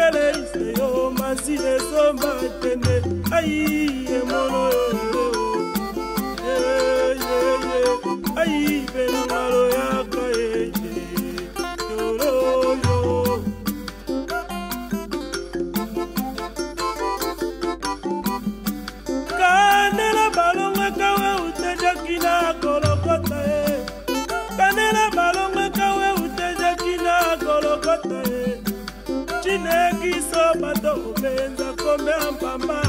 kele iseyo masile somba tende ayi emono ayi benangalo yakaye yoroyo kanela balonga kawe utejakina kolokota kanela balonga kawe utejakina kolokota Chinekiso bato benza kombe ampamba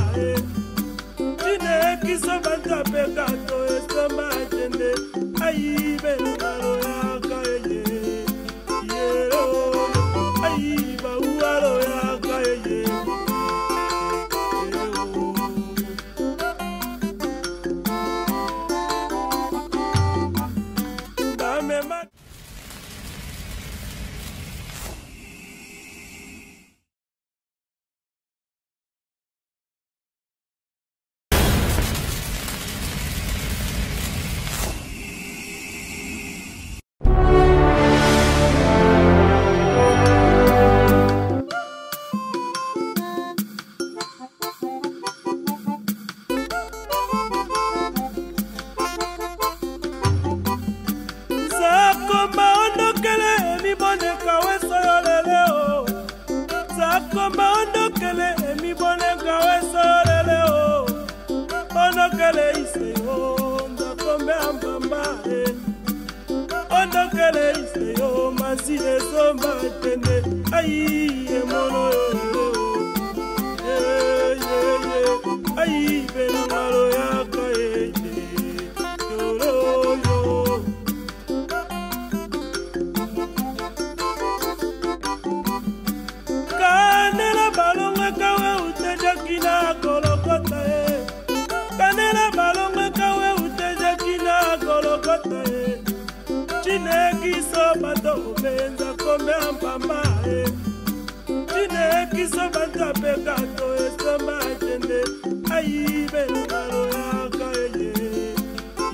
Chinekiso banta pekato esoma jende Aibe alo yaka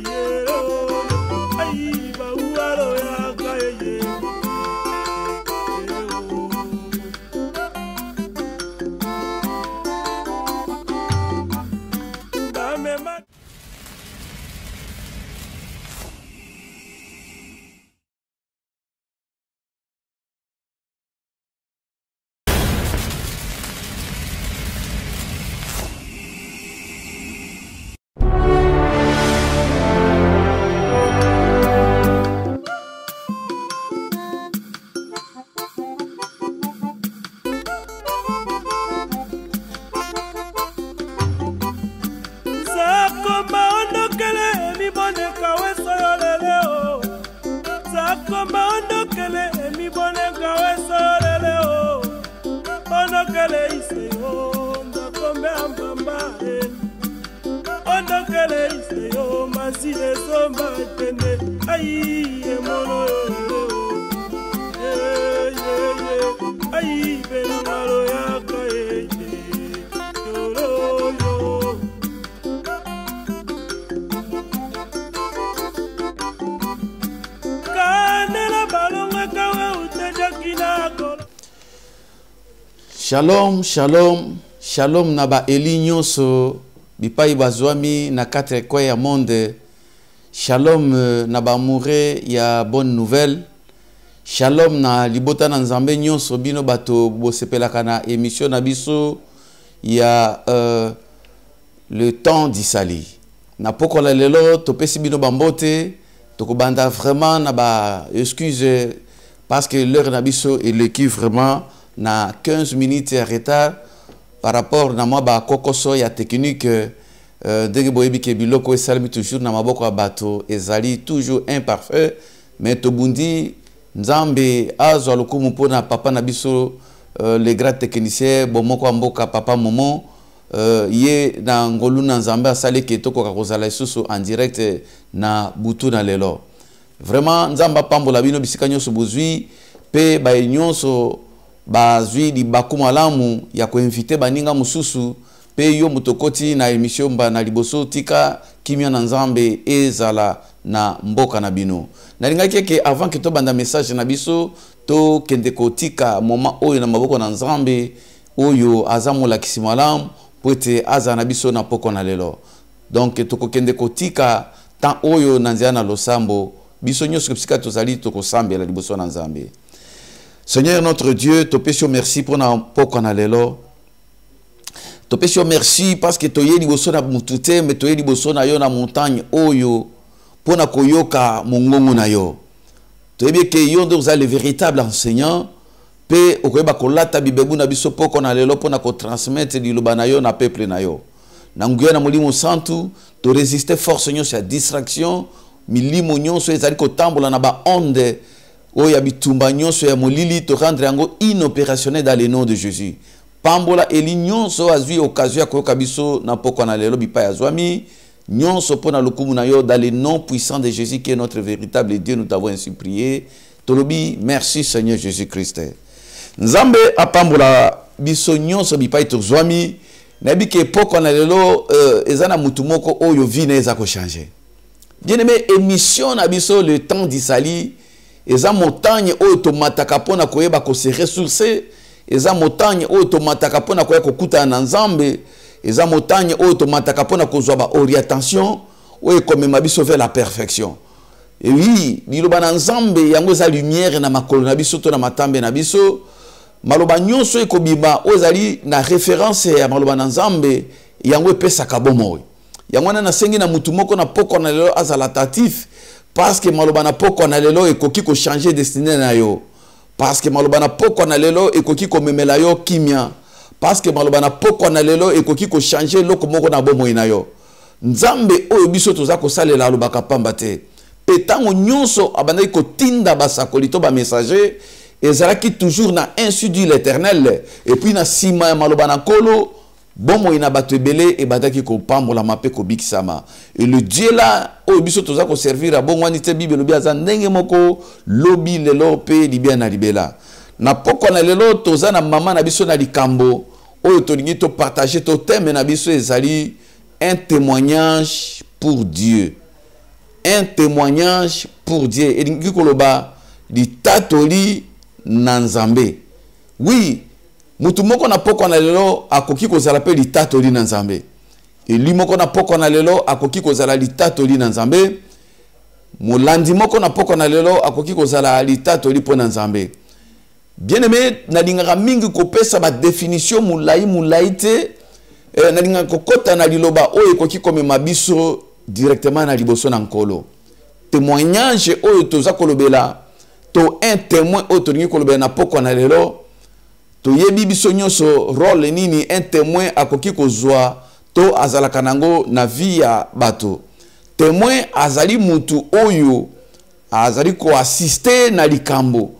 yero Aiba ualo yaka Dame mat Shalom, shalom, shalom naba eli nyonso bipai bazwami na katre kwa ya monde. Shalom naba mure ya bonne nouvelle. Shalom na libota na nzambe nyonso bino bato bosepelaka na émission na biso ya le temps d'Isali. Na pokola lelo topesi bino bambote tokobanda vraiment na ba excuse parce que l'heure na biso eleki vraiment na 15 minutes de retard par rapport na moi ba kokoso ya technique ndenge boyebi ke biloko esalemi toujours na maboko ya bato ezali toujours imparfait mais tobundi nzambe azwa lokumu mpona papa na biso les grands techniciens bomoko mboka papa momo ye na ngolu na nzambe asali ke tokoka kozala lisusu en direct na butu na lelo vraiment nzamba pambola bino bisika nyonso bozwi pe ba nyonso bazwi di bakumalamu ya koinvite baninga mususu pe yo mutokoti na emission mba na liboso tika kimia na nzambe ezala na mboka na bino nalinga keke avant que to banda message na biso to kende kotika moment oyo na maboko na nzambe oyo aza molakisi malamu po ete aza na biso na poko na lelo. Donc tokokende kotika tant oyo na nzela na losambo biso nyonso bisika tozali tokosambela liboso na Nzambe. Seigneur notre Dieu, te pèsons merci pour na poko na lelo. Te pèsons merci parce que toye liboso na mutute mais toye liboso na yo na montagne oyo pour na koyoka mongongo na yo. Toyebi ke yo ndo za le véritable enseignant pe okoyeba kolata bibebu na biso poko na lelo pour na ko transmettre liloba na yo na peuple na yo. Na nguya na molimo santu to résister force nyonso ya distraction milimo nyonso ezali kotambola na ba onde oya bitumba nyonso ya molili to rendre yango inopérationnel dans le nom de Jésus. Pambola eli nyonso azwi occasion ya koyoka biso na poko na lelo bipa ya zwami nyonso pona lokumu na yo dans le nom puissant de Jésus qui est notre véritable Dieu. Nous t'avons ainsi prié. Tolobi merci Seigneur Jésus-Christ. Nzambe apambola biso nyonso bipa to zwami nabi ke poko na lelo ezana mutu moko oyo vine eza ko changer. Bien-aimé, émission na biso le temps d'Isali eza montagne oyo tomataka pona koyeba ko se ressourcer, eza montagne oyo tomataka pona koyeba kokuta na Nzambe, eza montagne oyo tomataka pona kozwa ba orientation oyo komema biso vers la perfection. Et oui, liloba na Nzambe yango eza lumière na makolo na biso to na matambe na biso. Maloba nyonso ekobima ozali na référence ya maloba na Nzambe yango epesaka bomoi. Yango na sengi na mutu moko na poko na lelo azala tatif parce que maloba na poko na lelo ekoki ko changer destinée na yo. Parce que maloba na poko na lelo ekoki ko memela yo kimia. Parce que maloba na poko na lelo ekoki ko changer loko moko na bomoi na yo. Nzambe oyo biso toza ko salela lobaka pamba te. Petango nyonso abandaki ko tinda basakoli to ba messager ezalaki toujours na insu de l'Éternel et puis na sima ya maloba na kolo bomo ina bato ebele e bataki ko pambola mape ko bikisama et le Dieu là o biso toza ko servir a bongwani te bible lobi aza ndenge moko lobi lelo pe libia na libela na poko na lelo toza na mama na biso na likambo oyo tolingi to partager to thème na biso ezali un témoignage pour Dieu, un témoignage pour Dieu elingi koloba litatoli na Nzambe. Oui, mutu moko na poko na lelo akoki kozala pe litatoli na Nzambe. Et li moko na poko na lelo akoki kozala litatoli na Nzambe. Molandi moko na poko na lelo akoki kozala litatoli po na Nzambe. Bien-aimé, na lingaka mingi kopesa ba définition mulai te na lingaka kokota na liloba oyo ekoki komema biso directement na liboso na nkolo. Témoignage oyo toza kolobela to un témoin autoringi kolobela na poko na lelo to yebi biso nyonso rôle nini un témoin akoki kozwa to azalaka nango na vie ya bato. Témoin azali mutu oyo azali ko assister na likambo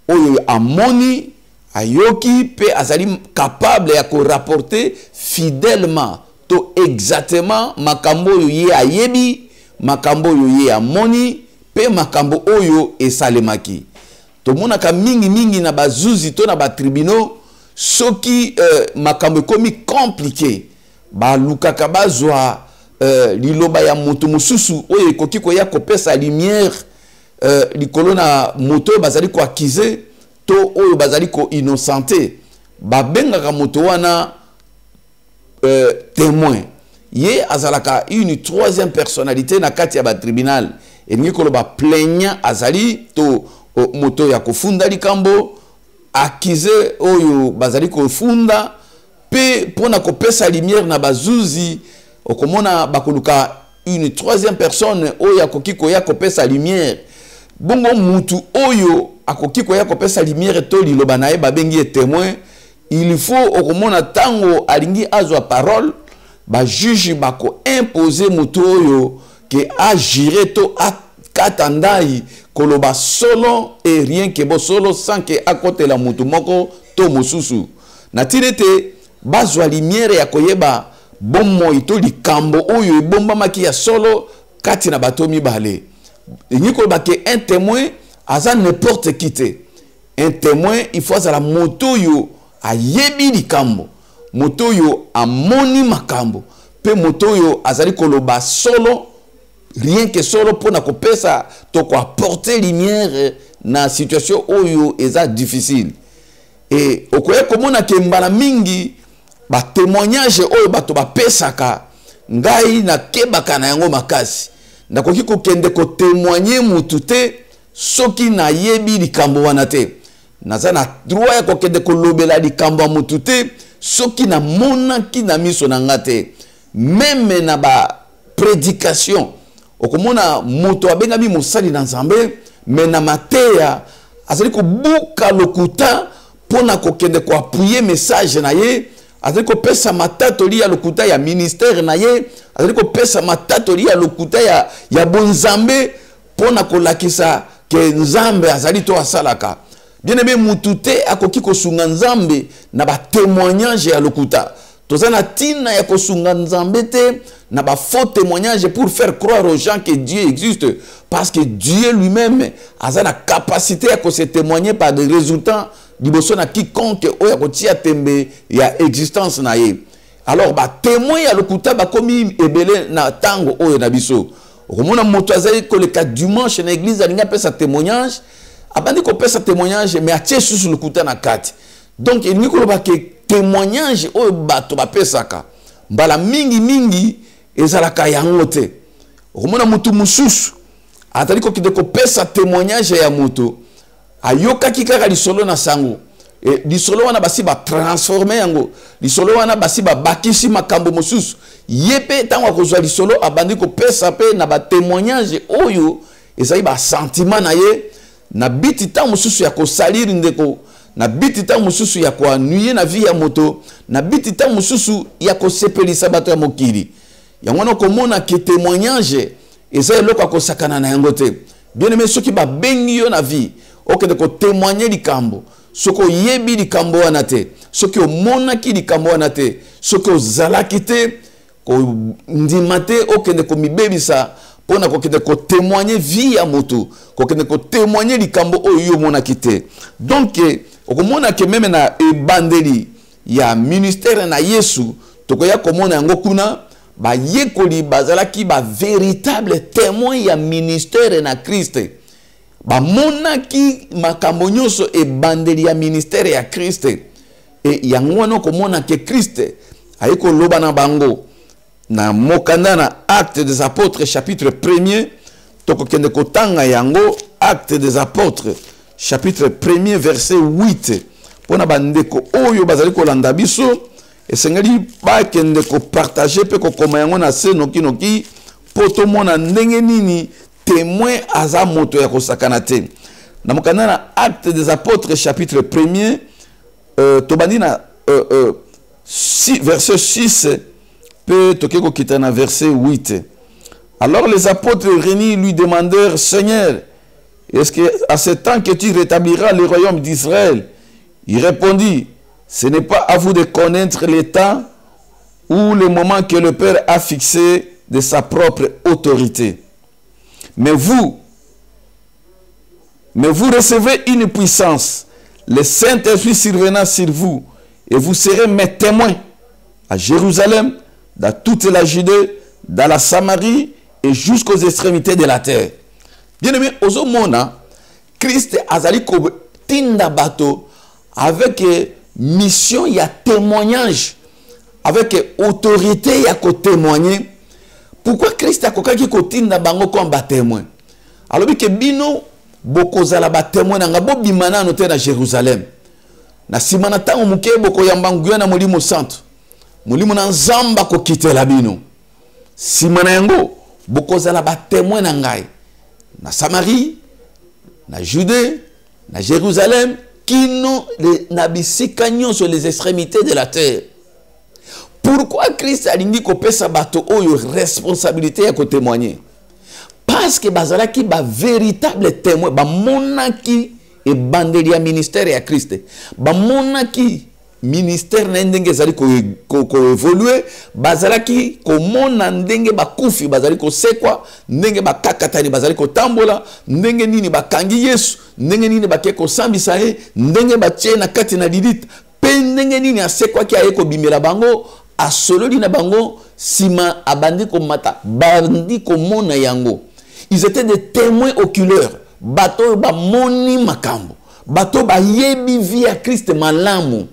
oyo amoni ayoki pe azali capable ya ko rapporter fidèlement to exactement makambo oyo ye ayebi, makambo oyo ye amoni pe makambo oyo esalemaki. To monaka mingi na bazuzi to na ba tribunaux soki makambo komi compliqué ba lukaka bazwa liloba ya moto mususu oyo ekoki ko ya kopesa lumière likolo na moto bazali ko accuser to oyo bazali ko innocenté ba bengaka moto wana témoin. Ye azalaka une troisième personnalité na kati ya ba tribunal et ngi koloba plaignant azali to moto ya kofunda likambo accusé oyo bazali kofunda pe pona kopesa lumière na bazuzi okomona bakoluka une troisième personne oyo akoki koya kopesa lumière bongo mutu oyo akoki koya kopesa lumière to liloba na ye babengi témoin. Il faut okomona tango alingi azwa parole ba juge bako imposer mutu oyo ke agire to katandai koloba solo et rien que bo solo sans que akote la mutu moko to mosusu na tirete bazwa lumière ya koyeba bomo ito likambo oyo ebomba maki ya solo kati na bato mibale ni koloba ke un témoin aza n'importe qui te. Un témoin il faut azala moto yo ayebi likambo, moto yo amoni makambo pe moto yo azali koloba solo rien que solo pona kopesa to ko apporter lumière na situation oyo eza difficile. et okoya komona ke mbala mingi ba témoignage oyo bato ba pesaka ngai na kebaka na yango makasi nakoki kokende ko témoigner mutu te soki na yebi likambo wana te naza na droit ya kokende ko lobela likambo mutu te soki na monaki na miso na nga te. Même na ba prédication okomona moto abengami mosali na Nzambe mais na mateya azali ko buka lokuta pona kokende ko appuyer message na ye azali ko pesa matatoli ya lokuta ya ministère na ye azali ko pesa matatoli ya lokuta ya bonzambe pona ko lakisa ke Nzambe azali to asalaka. Bien aimé mutu te akoki ko sunga Nzambe na ba témoignage ya lokuta tozana tina ya ko sunga Nzambe te na ba faux témoignage pour faire croire aux gens que Dieu existe parce que Dieu lui-même a la capacité à se témoigner par des résultats liboso na quiconque oya kotia tembe ya existence na ye. Alors ba témoin ya lokuta ba komi ebele na tango oyo na biso okomona moto azali ko le cas dimanche na église alinga pesa témoignage abandi ko pesa témoignage mais atie susu lokuta na kati. Donc il n'y a pas que témoignage oyo bato ba pesaka mbala mingi ezalaka yango te. Okomona mutu mususu atali ko kide ko pesa témoignage ya moto ayoka kikaka lisolo na sango e lisolo wana basi ba transformer yango lisolo wana basi ba bakisi makambo mususu yepe tango kozwa lisolo abandi ko pesa pe na ba témoignage oyo ezali ba sentiment na ye na biti tango mususu ya ko saliri ndeko na biti tango mususu ya ko anuye na vie ya moto na biti tango mususu ya ko sepelisa bato ya mokili yango na komona ke témoignage eza eloko akosakana na yango te. Bien aimé soki ba bengi yo na vie okende ko témoigner likambo soko yebi likambo wana te soki omonaki likambo wana te soki ozalaki te ko ndima te okende ko mibebisa pona kokende ko témoigner vie ya moto kokende ko témoigner likambo oyo yo monaki te. Donc okomona ke meme na ebandeli ya ministère na Yesu tokoya komona yango kuna ba yekoli bazalaki ba véritable témoin ya ministère na Christ ba monaki makambo nyonso ebandeli ya ministère ya Christ e yango wana komona ke Christ ayeko loba na bango na mokanda na Actes des Apôtres chapitre 1er tokokende kotanga yango Actes des Apôtres chapitre 1er verset 8 pona bandeko oyo bazali kolanda biso esengeli ba kende ko partager pe ko koma yango na se noki noki poto mona ndenge nini témoin aza moto ya kosakana te na mokanda na Actes des Apôtres chapitre 1er tobandi na verset 6 pe tokeko kitana verset 8. Alors les apôtres réunis lui demandèrent: Seigneur, est-ce que à ce temps que tu rétabliras le royaume d'Israël? Il répondit: ce n'est pas à vous de connaître le temps ou le moment que le Père a fixé de sa propre autorité. Mais vous recevez une puissance. Le Saint-Esprit survenant sur vous, et vous serez mes témoins à Jérusalem, dans toute la Judée, dans la Samarie et jusqu'aux extrémités de la terre. Bien aimé, au mona, Christ azali ko tinda bato avec mission, il y a témoignage, avec autorité, il y a ko témoigner. Pourquoi Christ a kokaki ko tinda bango comme ba témoin? Alors que bino boko zala ba témoin nga bo bimana no te na Jérusalem. Na simana tango muke boko yambangu na molimo santo. Molimo na nzamba ko kitela bino. Simana yango boko zala ba témoin na ngai. Na Samarie, na Judée, na Jérusalem, kino na bisika nyonso les extrémités de la terre. Pourquoi Christ a dit ko pesa bato oyo responsabilité ya ko témoigner? Parce que bazalaki ba véritable témoin, ba monaki et bandeli ya ministère ya Christ. Ba monaki ministère na ndenge zali ko évoluer, bazalaki ko mona ndenge ba kufi bazali ko sekwa, ndenge ba kakatani bazali ko tambola, ndenge nini ba kangi Yesu, ndenge nini ba ke ko sambisa ye, ndenge ba tie na kati na Lilith, pe ndenge nini asekwa ki aye ko bimela bango, asololi na bango sima abandi ko mata, bandi ko mona yango. Ils étaient des témoins oculaires. Bato ba moni makambo. bato ba yebi via Christ malamu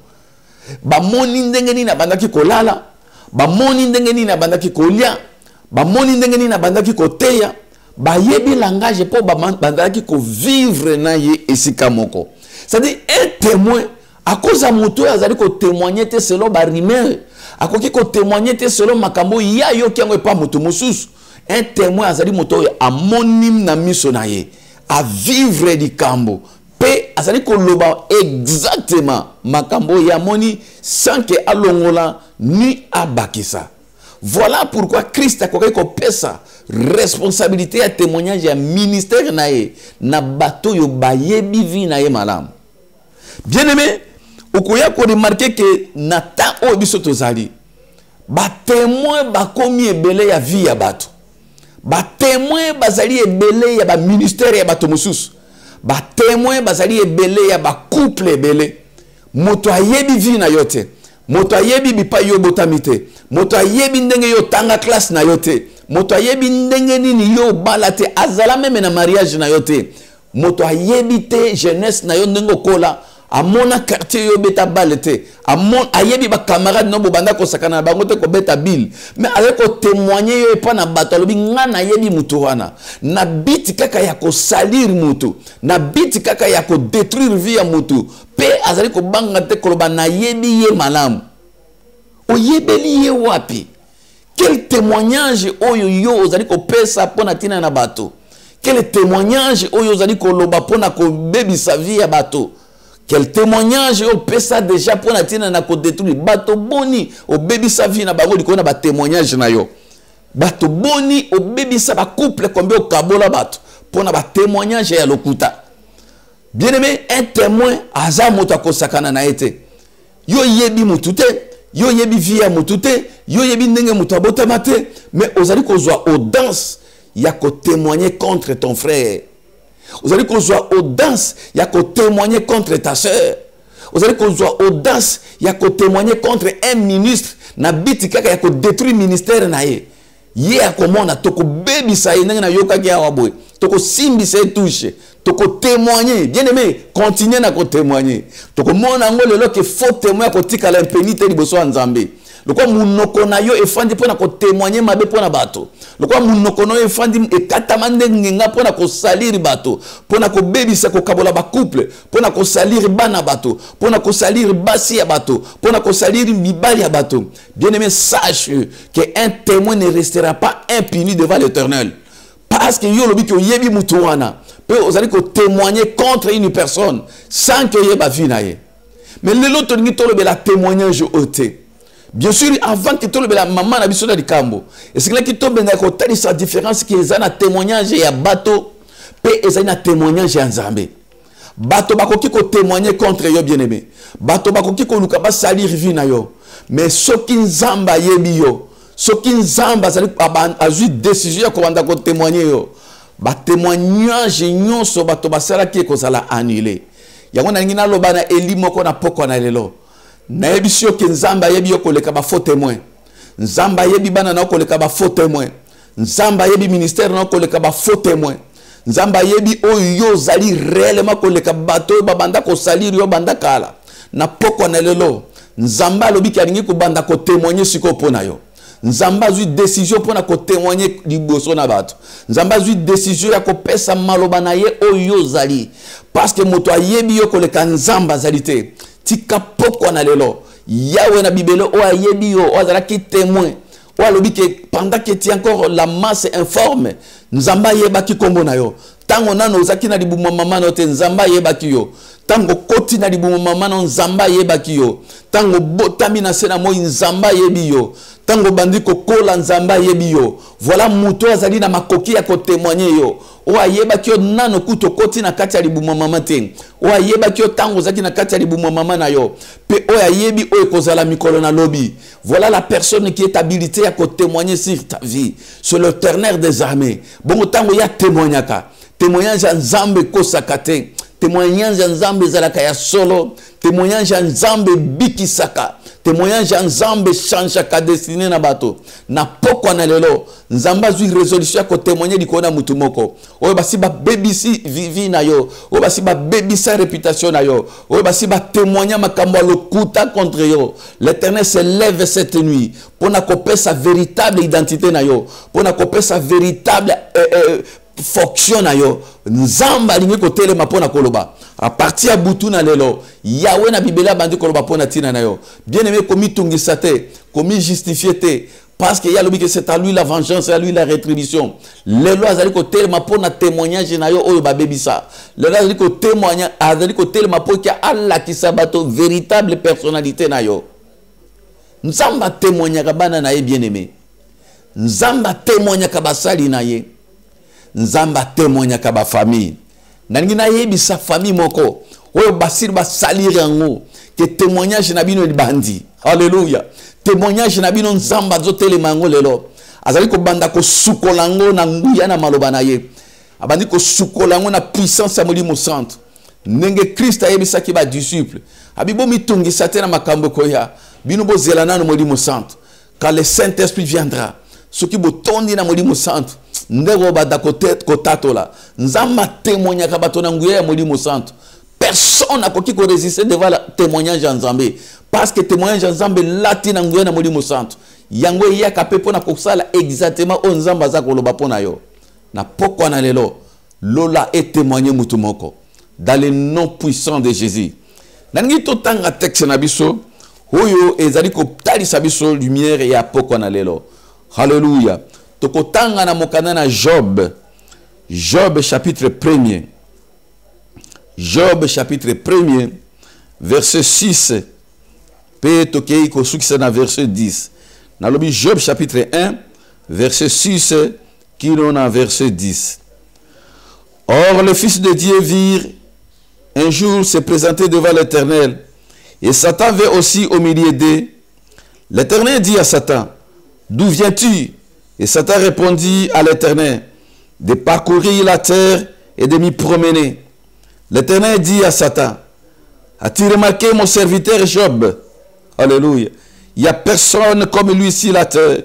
ba moni ndenge nini abandaki kolala ba moni ndenge nini abandaki kolia ba moni ndenge nini abandaki koteya ba yebi langage po ba bandaki ko vivre na ye esika moko. C'est-à-dire un témoin à cause de moto azali ko témoigner te selon ba rumeur akoki ko témoigner te selon makambo ya yo kiango pa moto mususu. Un témoin azali moto a monim na miso na ye à vivre di kambo pe azali ko loba exactement makambo ya moni sans que alongola ni abakisa. Voilà pourquoi Christ a ko pesa responsabilité à témoignage ya ministère na ye na bato yo bayebi vi na ye malam. Bien aimé, okoya ko remarquer que na ta o biso tozali ba témoin ba komi ebele ya vie ya bato. Ba témoin bazali ebele ya ba ministère ya bato mususu. Ba témoin bazali ebele ya ba couple ebele. Moto ayebi vi na yote. Moto ayebi bipa yo botamite. Moto ayebi ndenge yo tanga classe na yote. Moto ayebi ndenge nini yo balate azala meme na mariage na yote. Moto ayebi te jeunesse na yo ndenge kola. Amona quartier yo beta balete. Amon ayebi ba camarade no bobanda ko sakana bango te ko beta bill. Mais avec ko témoigner yo pa na bato lobi ngana yebi mutu wana. Na biti kaka ya ko salir mutu. Na biti kaka ya ko détruire vie ya mutu. Pe azali ko banga te ko ba na yebi ye malamu. O yebeli ye wapi? Quel témoignage oyo yo ozali ko pesa pona tina na bato? Quel témoignage oyo ozali ko loba pona ko bebi sa vie ya bato? Quel témoignage au pesa déjà pour na tina na ko détruire bato boni au baby sa vie na bango likona ba témoignage na yo bato boni au baby sa ba couple combien au kabola bato pour na ba témoignage ya lokuta. Bien aimé, un témoin aza moto akosakana na ete yo yebi mutute yo yebi vie ya mutute yo yebi ndenge muto abotama te mais ozali kozwa audace ya ko témoigner contre ton frère. Vous allez qu'on soit audace, il y a qu'à témoigner contre ta soeur. Vous allez qu'on soit audace, il y a qu'à témoigner contre un ministre. Na biti kaka il y a qu'à détruire le ministère na ye. Ye a comment na toko baby sa ye na yoka ki awaboy. Toko simbi sa touche. Toko témoigner. Bien aimé, continuez na ko témoigner. Toko mona ngole lo ke faut témoigner ko tika la impunité liboso nzambe. Loko munoko na yo efandi pona ko témoigner mabe pona bato. Loko munoko no efandi ekatama ndenga pona ko salir bato, pona ko bebisa ko kabola ba couple, pona ko salir bana bato, pona ko salir basi ya bato, pona ko salir mibali ya bato. Bien-aimé, sache que un témoin ne restera pas impuni devant l'Éternel. Parce que yo lobi ko yebi mutu wana, pe ozali ko témoigner contre une personne sans que yeba vie na ye. Mais l'autre ngi to lobi la témoignage ôté. Bien sûr, avant que tu la maman na biso na likambo, et c'est là que tu benga ko tali sa différence qui est un témoignage ya bato pe ezana témoignage ya nzambe. Bato bakoki ko témoigner contre yo bien-aimé. Bato bakoki ko luka ba salir vie na yo. Mais soki nzamba yebi yo, soki nzamba sali azui décision ko banda ko témoigner yo. Ba témoignage nyonso bato basala ki ko sala annuler. Yango na ngina loba na Eli moko na poko na lelo. Na yebisio ke nzamba yebi yo koleka ba faux témoin. Nzamba yebi bana na koleka ba faux témoin. Nzamba yebi ministère na koleka ba faux témoin. Nzamba yebi oyo zali réellement koleka bato ba banda ko salir yo banda kala. Na poko na lelo. Nzamba lobi ki alingi ko banda ko témoigner siko pona yo. Nzamba zui décision pona ko témoigner liboso na bato. Nzamba zui décision ya ko pesa maloba na ye oyo zali. Parce que moto ayebi yo koleka nzamba zali te. Tika poko na lelo Yahweh na bibelo o ayebi yo o azala ki témoin o alobi ke pendant que ti encore la masse informe nzamba yeba ki kombo na yo tango nano ozaki na libumu mama no te nzamba yeba ki yo tango koti na libumu mama no nzamba yeba ki yo tango botami na sena moi nzamba yebi yo tango bandi ko kola nzamba yebi yo voilà muto azali na makoki ya ko témoigner yo o ayeba ki yo nano kuto koti na kati ya libumu mama te o ayeba ki yo tango zaki na kati ya libumu mama na yo pe o ayebi o ekozala mikolo na lobi voilà la personne qui est habilitée à témoigner sur ta vie sur le ternaire des armées bon tango ya témoignaka témoignage ya nzambe kosaka te témoignage ya nzambe ezalaka ya solo témoignage ya nzambe bikisaka témoignage ya nzambe change ka destiné na bato na pokwa na lelo nzamba zui résolution ko témoigner likona mutu moko oyo basi ba bebisi vivi na yo oyo basi ba bebisa réputation na yo oyo basi ba témoigner makambo lokuta contre yo. L'Éternel se lève cette nuit pour na kopesa sa véritable identité na yo pour na kopesa sa véritable fonction na yo. Nzamba lingi ko telema pona koloba à partir ya butu na lelo Yahweh na Biblia bandi koloba pona tina na yo. Bien aimé komi tungisa te komi justifié te parce que Yahweh que c'est à lui la vengeance, c'est à lui la rétribution. Lelo azali ko telema pona témoignage na yo oyo ba bebisa. Lelo azali ko témoignage azali ko telema po ki Allah ki sabato véritable personnalité na yo. Nzamba témoignaka bana na ye bien aimé. Nzamba témoignaka basali na ye. Nzamba témoignaka ba famille. Nangi na ye bisa famille moko. Oyo basir ba salir yango. Que témoignage na bino bandi. Alléluia. Témoignage na bino nzamba zo telema ngo lelo. Azali ko banda ko sukolango na nguya na maloba na ye. Abandi ko sukolango na puissance ya Molimo Santo. Nenge Christ ayebisa ki ba disciple. Abibo mitungisa te na makambo koya. Bino bo zelana no Molimo Santo. Quand le Saint-Esprit viendra, ce qui bo tondi na Molimo Santo, ndego ba da kotato la. Nzamba témoignage ka bato na nguya ya Molimo Santo. Personne n'a qui résister devant le témoignage en Zambé. Parce que témoignage en Zambé, latin nguya na Molimo Santo. Yango ya kapé pona kosala exactement on Nzamba za koloba pona yo. Na pokwa na lelo, lola est témoigné mutumoko. Dans le nom puissant de Jésus. Nangi to tanga texte na biso. Oyo ezali ko talisa biso lumière ya pokwa na lelo. Alléluia. Toko tanga na mokana na Job. Job chapitre 1er. Job chapitre 1er verset 6. Pe tokei ko sukisa na verset 10. Na lobi Job chapitre 1 verset 6 qui l'on a verset 10. Or les fils de Dieu virent un jour se présenter devant l'Éternel. Et Satan vint aussi au milieu d'eux. L'Éternel dit à Satan, d'où viens-tu? Et Satan répondit à l'Éternel, de parcourir la terre et de m'y promener. L'Éternel dit à Satan, as-tu remarqué mon serviteur Job? Alléluia. Il n'y a personne comme lui sur la terre.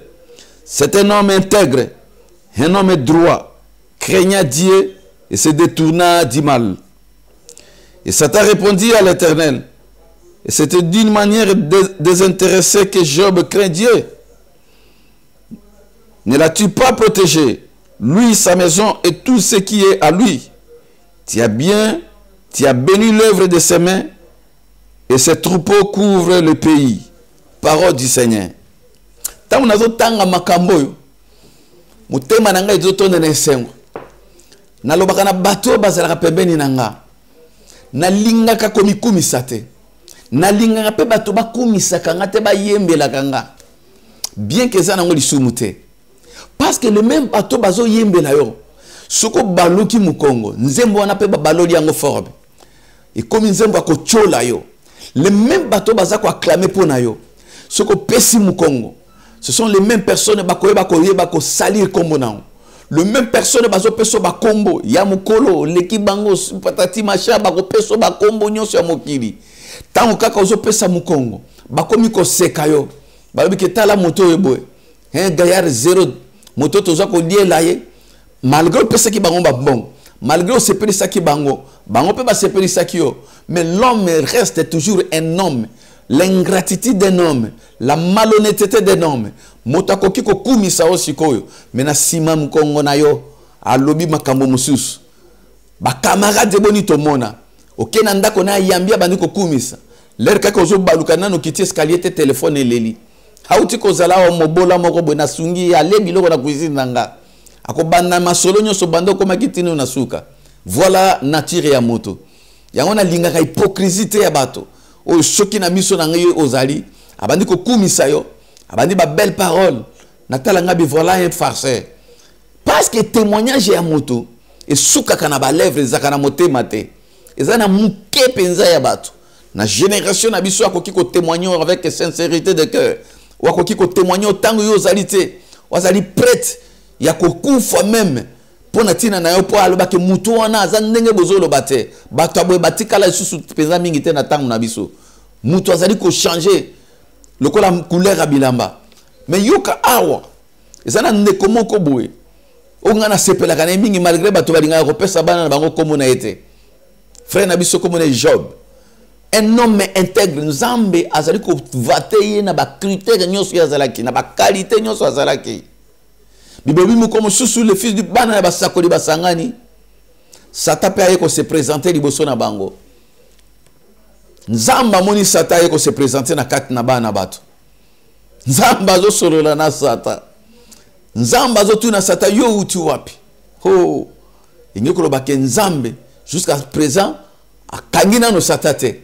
C'est un homme intègre, un homme droit, craignant Dieu et se détourna du mal. Et Satan répondit à l'Éternel, et c'était d'une manière désintéressée que Job craint Dieu. Ne l'as-tu pas protégé, lui, sa maison et tout ce qui est à lui? Tu as béni l'œuvre de ses mains, et ses troupeaux couvrent le pays. Parole du Seigneur. Tant nazo tanga makambo mutema nanga ezotonda na esengo. Nalobaka na bato bazalaka pembeni nanga. Nalingaka komikumisa te. Nalingaka pe bato bakumisaka nga te bayembelaka nga. Bien que ça nango lisumu te. Parce que le même bato bazo yembela yo. Soko baluki mukongo, nzembo wana pe baloli yango forbe. Et comme nzembo akochola yo. Le même bateau baza ko acclamer pour na yo. Soko pesi mukongo. Ce sont les mêmes personnes bako salir kombo na. Le même personne bazo peso ba kombo ya mukolo leki bango patati macha bako peso ba kombo nyonso ya mokili. Tango kaka ozo pesa mukongo bakomi ko seka yo. Balobi ke tala moto yeboy. Un gaillard zéro moto toza ko liela ye. Malgré pesa ki bango ba bon. Malgré se pelisa ki bango pe ba se pelisa ki yo. Mais l'homme reste toujours un homme. L'ingratitude d'un homme, la malhonnêteté d'un homme. Motakoki ko kumisa osikoyo. Mena sima mkongo na yo alobi makambo mususu. Ba camarade boni to mona. Okena ndako na yambia bandi ko kumisa. Ler kaka ozo baluka nano kiti escalier te téléphone eleli. Hauti ko zala o mobola moko bona sungi ya lebi loko na cuisine nanga. Ako banda masolo nyoso bando ko makitino na suka. Voilà nature ya moto. Yango na lingaka hypocrisie ya bato. O soki na miso na ngai ozali abandi ko kumisa yo abandi ba belle parole natala ngabi voilà un farceur parce que témoignage ya moto et suka kana ba lèvres zakana motema te ezana muke penza ya bato na génération na biso akoki ko témoigner avec sincérité de cœur ou akoki ko témoigner tango yo ozali te wazali prête ya kokufa même pona tina na yo po aloba ke mutu wana aza ndenge bozolo bate bato aboye batikala isusu penza mingi te na tango na biso mutu azali ko changer lokola couleur ya bilamba mais yoka awa ezana ndeko moko boye ongana sepelaka na mingi malgré bato balingaka kopesa bana na bango komo na ete frère na biso komo na Job un homme intègre nzambe azali ko vate ye na ba critères nyonso ya zalaki na ba qualité nyonso azalaki bibebi mo comme sous le fils du bana na basakoli basangani Satan pe aye ko se présenter liboso na bango nzamba moni Satan aye ko se présenter na kati na bana bato nzamba zo solola na Satan nzamba zo tuna Satan yo uti wapi ho ingeko lobake nzambe jusqu'à présent akangi nano Satan te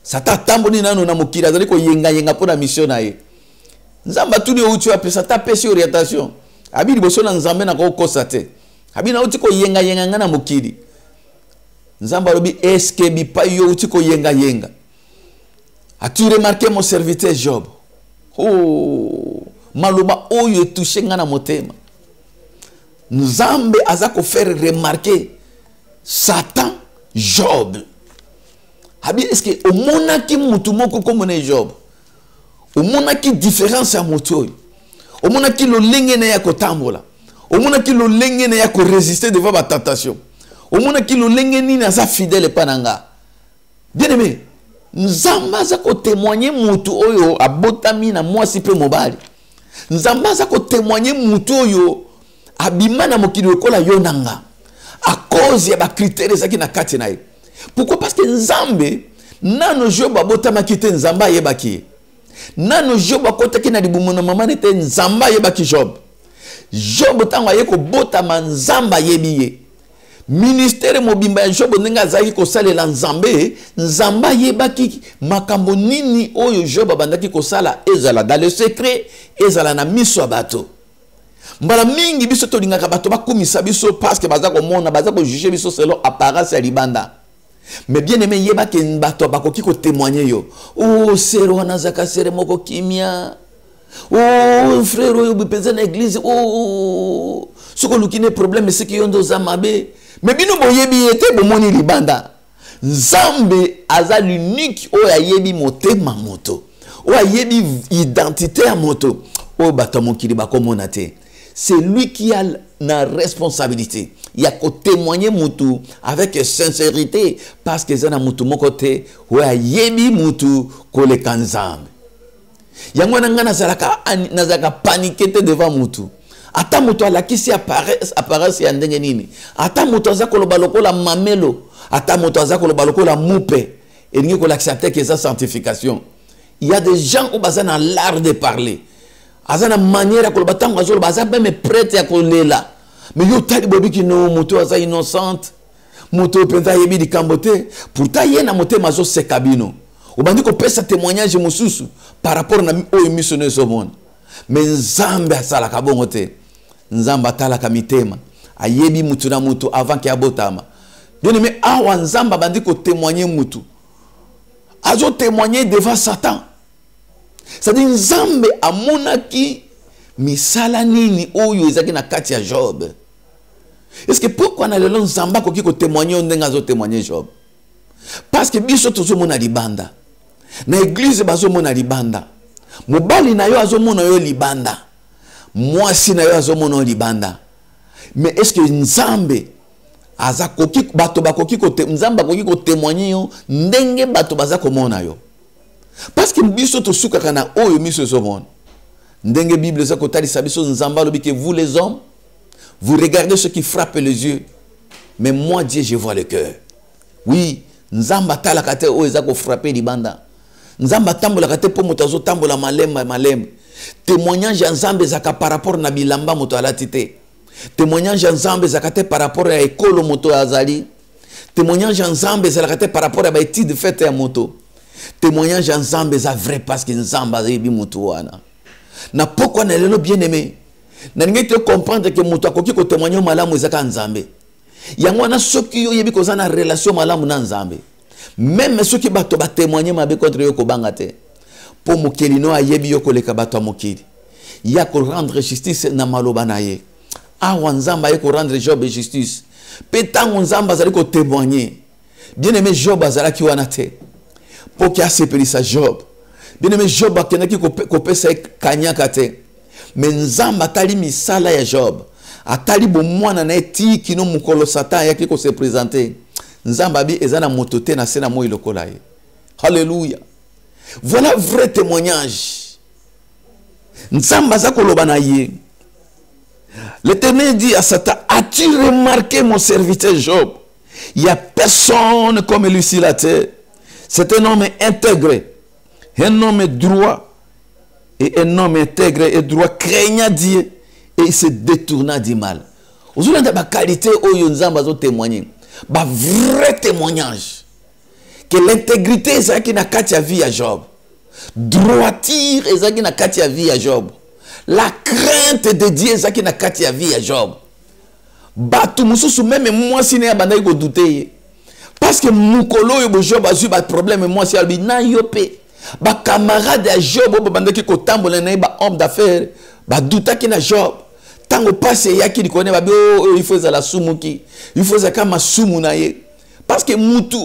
Satan tamboni nano na mokili azali ko yenga yenga pona mission na ye nzamba tuni uti wapi Satan pesi orientation abi liboso na nzambe na ko kosa te abi na uti ko yenga yenga ngana mokili nzamba lobi eske bi pa yo uti ko yenga yenga. As-tu remarqué mon serviteur Job? Oh, maloma oyo touché ngana motema. Nzambe azako faire remarquer Satan Job. Habi eske o monaki mutu moko comme Job. O monaki différence ya mutu. O monaki lo lengene ya kotambola. O monaki lo lengene ya ko résister devant la tentation. O monaki lo lengene na sa fidèle pananga. Bien aimé, nzamba za ko témoigner mutu oyo abotami na mwasi pe mobali. Nzamba za ko témoigner mutu oyo abimana mokili okola yonanga. À cause ya ba critères zaki na kati na ye. Pourquoi? Parce que nzambe nano Job abotama kite nzamba yebaki. Nano Job akotaki na libumu na mama nete nzamba yebaki Job. Job tango ayeko botama nzamba yebiye. Ministère mobimba ya Job ndenge azaki kosalela nzambe nzamba yebaki makambo nini oyo Job abandaki kosala ezala dans le secret ezala na miso bato mbala mingi biso tolingaka bato bakumisa biso parce que baza komona baza ko juger biso selon apparence ya libanda mais bien aimé yebaki bato bakoki ko témoigner yo oh sero wana zaka sere moko kimia oh frère oyo bipenza na église oh soko lukine problème c'est que yondo zamabe mais bino boyebi ete bomoni libanda nzambe aza l'unique oyo ayebi motema moto oyo ayebi identité ya moto oyo bato mokili bakomona te. C'est lui qui a la responsabilité. Il y a qu'à témoigner mutu avec sincérité parce que c'est un mutu mon côté oyo ayebi mutu kole kanzambe. Yango nanga nazaka paniquer devant mutu. Ata mutu alakisi apparence ya ndenge nini. Ata mutu azako loba lokola mamelo. Ata mutu azako loba lokola mupe. Et n'y a qu'on accepte que ça sanctification. Il y a des gens qui ont l'art de parler. Azana manière à koloba tango azolo baza même prête à kolela. Mais yo tali bobi ki no mutu aza innocente. Mutu penta yebi di kambote. Pourtant yena mote mazo se kabino. Obandi ko pesa témoignage mususu par rapport na oyo missionnaire so monde. Mais nzambe asala kabongo te. Nzamba tala kamitema. Ayebi mutu na mutu avant ki abotama. Bien aimé, awa nzamba bandi ko témoigner mutu. Azo témoigner devant Satan. C'est-à-dire nzambe amonaki misala nini oyo ezaki na kati ya Job. Est-ce que pourquoi na lelo nzamba koki ko témoigner ndenga azo témoigner Job? Parce que biso tozo mona libanda. Na église bazo mona libanda. Mobali na yo azo mona yo libanda. Mwasi na yo azo mona yo libanda. Mais est-ce que nzambe aza koki bato bakoki ko nzamba koki ko témoigner yo ndenge bato baza ko mona yo? Parce que biso to suka kana oyo miso zomon. Ndenge Bible za ko talisa biso nzamba lobi que vous les hommes vous regardez ce qui frappe les yeux mais moi Dieu je vois le cœur. Oui, nzamba tala kate oyo za ko frapper libanda. Nzamba tambola kate po motazo tambola malem. Témoignage ya nzambe zaka par rapport na bilamba moto alatite. Témoignage ya nzambe zakate par rapport à ekolo moto azali. Témoignage ya nzambe zakate par rapport à ba étude faite ya moto. Témoignage en Nzambe za vrai parce que Nzamba zebi mutu wana. Na pourquoi na lelo bien aimé. Na ngeke comprendre que mutu akoki ko témoigner malamu ezaka Nzambe. Yango wana soki yo yebi kozana relation malamu na Nzambe. Même soki bato ba témoigner mabe contre yo ko bangate. Po mokeli no ayebi yo koleka bato mokeli. Ya ko rendre justice na maloba na ye. Awa Nzamba ye ko rendre Job justice. Petango Nzamba zali ko témoigner. Bien aimé Job azala ki wana te. Pour qu'il y ait sa Job. Bien aimé, Job akenaki kopesa kanyaka te. Mais nzamba atali misala ya Job. Atali bo mwana na eti kino mukolo Satan yaki ko se présenter. Nzamba bi ezana motote na sena mo ilokola ye. Alléluia. Voilà vrai témoignage. Nzamba za koloba na ye. L'Éternel dit à Satan, as-tu remarqué mon serviteur Job? Il n'y a personne comme lui sur la terre. C'est un homme intègre, un homme droit, et un homme intègre et droit, craignant Dieu, et il se détourna du mal. Aujourd'hui, dans la qualité où nous avons témoigné, un vrai témoignage, que l'intégrité est qui n'a qu'à vie à Job, droiture est qui n'a qu'à vie à Job, la crainte de Dieu est qui n'a qu'à vie à Job. Batu mususu même moi si ne abandai go douter parce que mukolo yo Job a eu ba problème moi si albi na yopé ba camarade à Job bo bandaki ko tambola na ba homme d'affaires ba douta ki na Job tango passé yaki di connaît ba il faut za la sumuki il faut za kama sumu na ye parce que mutu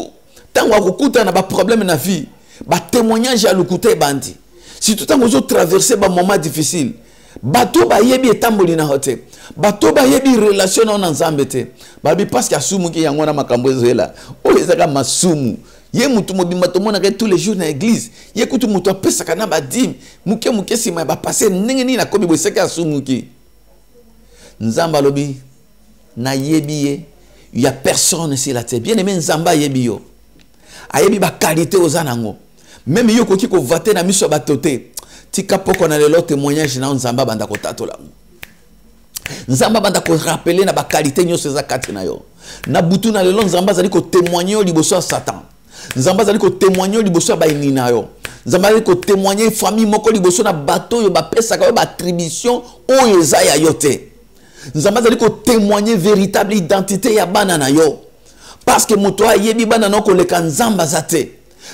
tango akukuta na ba problème na vie ba témoignage ya lukuta bandi si tout tango zo traverser ba moment difficile bato ba yebi etamboli na hote bato ba yebi relation na nzambe te babi parce que asumu ki yango na makambo ezela o ezaka masumu ye mutu mobimba to mona tous les jours na église ye kutu mutu apesa kana ba dim muke sima ba passer ndenge ni na kobi bo seka asumu ki nzamba lobi na yebi ye y a personne sur la terre bien aimé nzamba yebi yo ayebi ba qualité ozanango même yo koki ko vate na miso batote tika poko na lelo témoignage na nzamba banda ko tatola nzamba banda ko rappeler na ba qualité nyo seza kati na yo na butu na lelo nzamba zali ko témoigner liboso Satan nzamba zali ko témoigner liboso ba inina yo nzamba zali ko témoigner famille moko liboso na bato yo ba pesa ka ba attribution o ezaya yote nzamba zali ko témoigner véritable identité ya bana na yo parce que moto ayebi bana na ko leka nzamba zate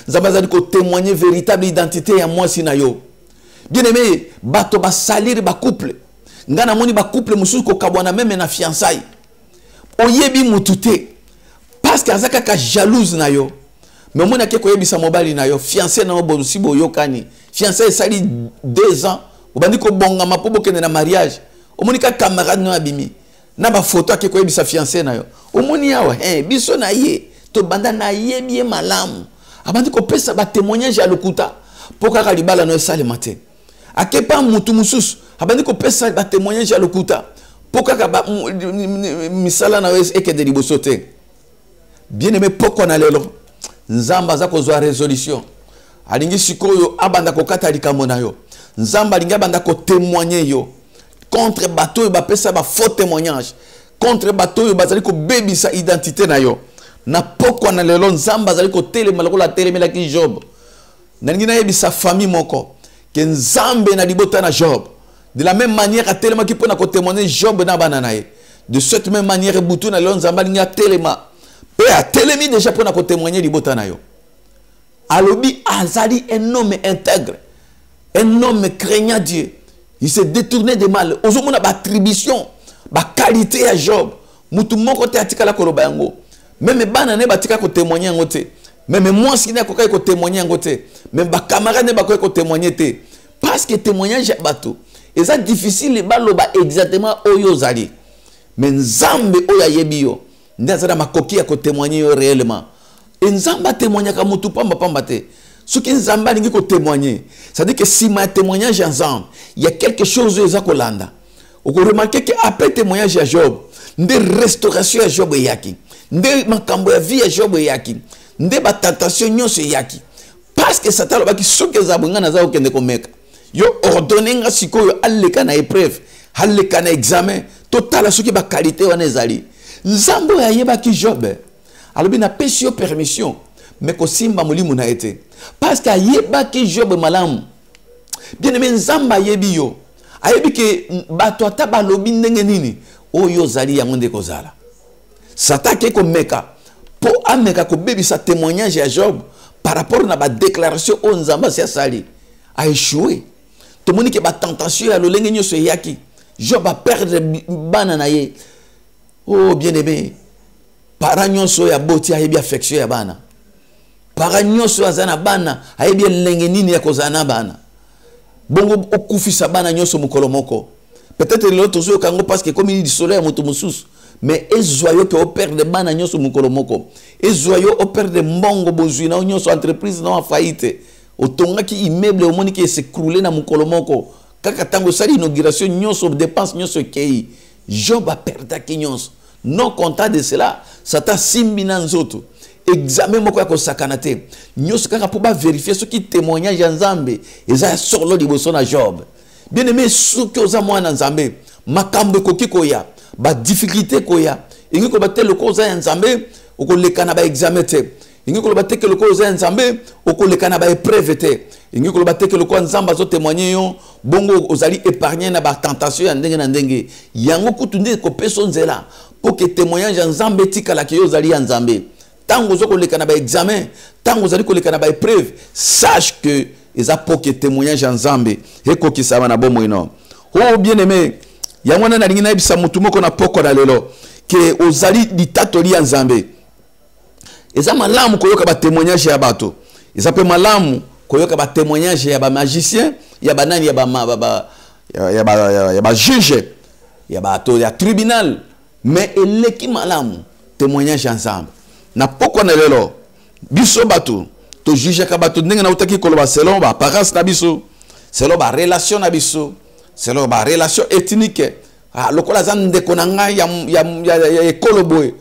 nzamba zali ko témoigner véritable identité ya mwasi na yo. Bien aimé, bato ba salir ba couple. Ngana moni ba couple mususu ko kabwana même na fiançailles. Oyebi mutute. Parce que azaka ka jalouse na yo. Mais mona ke ko yebisa mobali na yo, fiancé na bo sibo yokani. Fiancé sali 2 ans. Obandi ko bonga mapo bokene na mariage. Omoni ka camarade no abimi. Na ba photo ke ko yebisa fiancé na yo. Omoni yawa, biso na ye. To banda na ye bien malamu. Abandi ko pesa ba témoignage ya lokuta. Poka ka libala no sale matin. Akepa mutu mususu abandi ko pesa ba témoignage ya lokuta poka ka ba misala na wes eke de libosote. Bien aimé poko na lelo nzamba za ko zwa résolution alingi sikoyo abanda ko kata likambo na yo nzamba linga banda ko témoigner yo contre bato yo ba pesa ba faux témoignage contre bato yo bazali ko bebisa identité na yo na poko na lelo nzamba zali ko telema lokola telemela ki Job nangi na yebisa famille moko que Nzambe na libota na Job de la même manière à tellement qui peut na témoigner Job na bananae de cette même manière butu na lelo nzamba linga telema pe a telemi déjà pour na témoigner libota na yo alobi azali un homme intègre un homme craignant Dieu il s'est détourné de mal ozomona ba attribution ba qualité à Job mutu moko te atikala koloba yango même bana ne batika ko témoigner yango te même moi si na ko témoigner yango te même ba camarade ne ba ko témoigner te parce que témoignage bato et ça difficile baloba exactement oyo zali mais nzambe oya yebi yo ndazana makoki ya ko témoigner yo réellement et nzamba témoigner ka mutu pamba te ce qui nzamba lingi ko témoigner ça dit que si ma témoignage ensemble il y a quelque chose eza ko landa on peut remarquer que après témoignage à Job nde restauration à Job yaki nde makambo ya vie à Job yaki nde ba tentation nyonso yaki parce que Satan lobaki soki zabunga na za okende komeka yo ordonner nga sikoyo aleka na épreuve aleka na examen total soki ba qualité wana ezali nzambo ya yeba ki Job alobi na pesi yo permission mais ko simba mulimu na ete parce que yeba ki Job malamu bien aimé nzamba yebi yo ayebi ke bato ata balobi ndenge nini oyo zali yango nde kozala Satan ke komeka po ameka ko bebisa témoignage ya Job par rapport na ba déclaration o nzamba sia sali a échoué to moni ke ba tentation ya lolenge nyoso yaki Job a perdre bana na ye oh bien aimé parents nyoso ya boti ayebi affection ya bana para nyonso azana bana ayebi lenge nini ya kozana bana bongo okufisa bana nyonso mukolo moko peut-être l'autre jour kango parce que comme il dit soleil moto mususu mais ezoyo que opère de bana nyonso mukolo moko ezoyo opère de mbongo bozuina nyonso entreprise na faillite otonga ki immeuble au moni ki s'écrouler na mukolo moko kaka tango sali inauguration nyonso dépense nyonso kei Job a perdu ki nyonso non content de cela sata simbina nzoto examen moko ya kosakana te nyonso kaka po ba vérifier ce qui témoignage ya Nzambe eza solo liboso na Job bien aimé soki oza mwana Nzambe makambo ekoki koya ba difficulté koya ingi ko batte le koza ya Nzambe okolekana ba examen te ingi ko batte ke le koza ya Nzambe okolekana ba épreuve te ingi ko batte ke le koza Nzamba zo témoigner yo bongo ozali épargner na ba tentation ya ndenge na ndenge yango kutunde ko peso nzela pour que témoignage ya Nzambe tikala ke yo ozali ya Nzambe tango zo kolekana ba examen tango ozali kolekana ba épreuve sache que eza pour que témoignage ya Nzambe ekoki sama na bomo ino oh bien aimé yango na lingi na bisa mutu moko na poko na lelo ke ozali ditatori ya Nzambe eza malamu koyoka ba témoignage ya bato eza pe malamu koyoka ba témoignage ya ba magicien ya banani ya ba juge ya bato ya tribunal mais eleki malamu témoignage ya Nzambe na poko na lelo biso bato to juge ka bato ndenge na utaki koloba selon ba apparence na biso selon ba relation na biso selon ba relation ethnique lokola zande konanga ya ekolo boy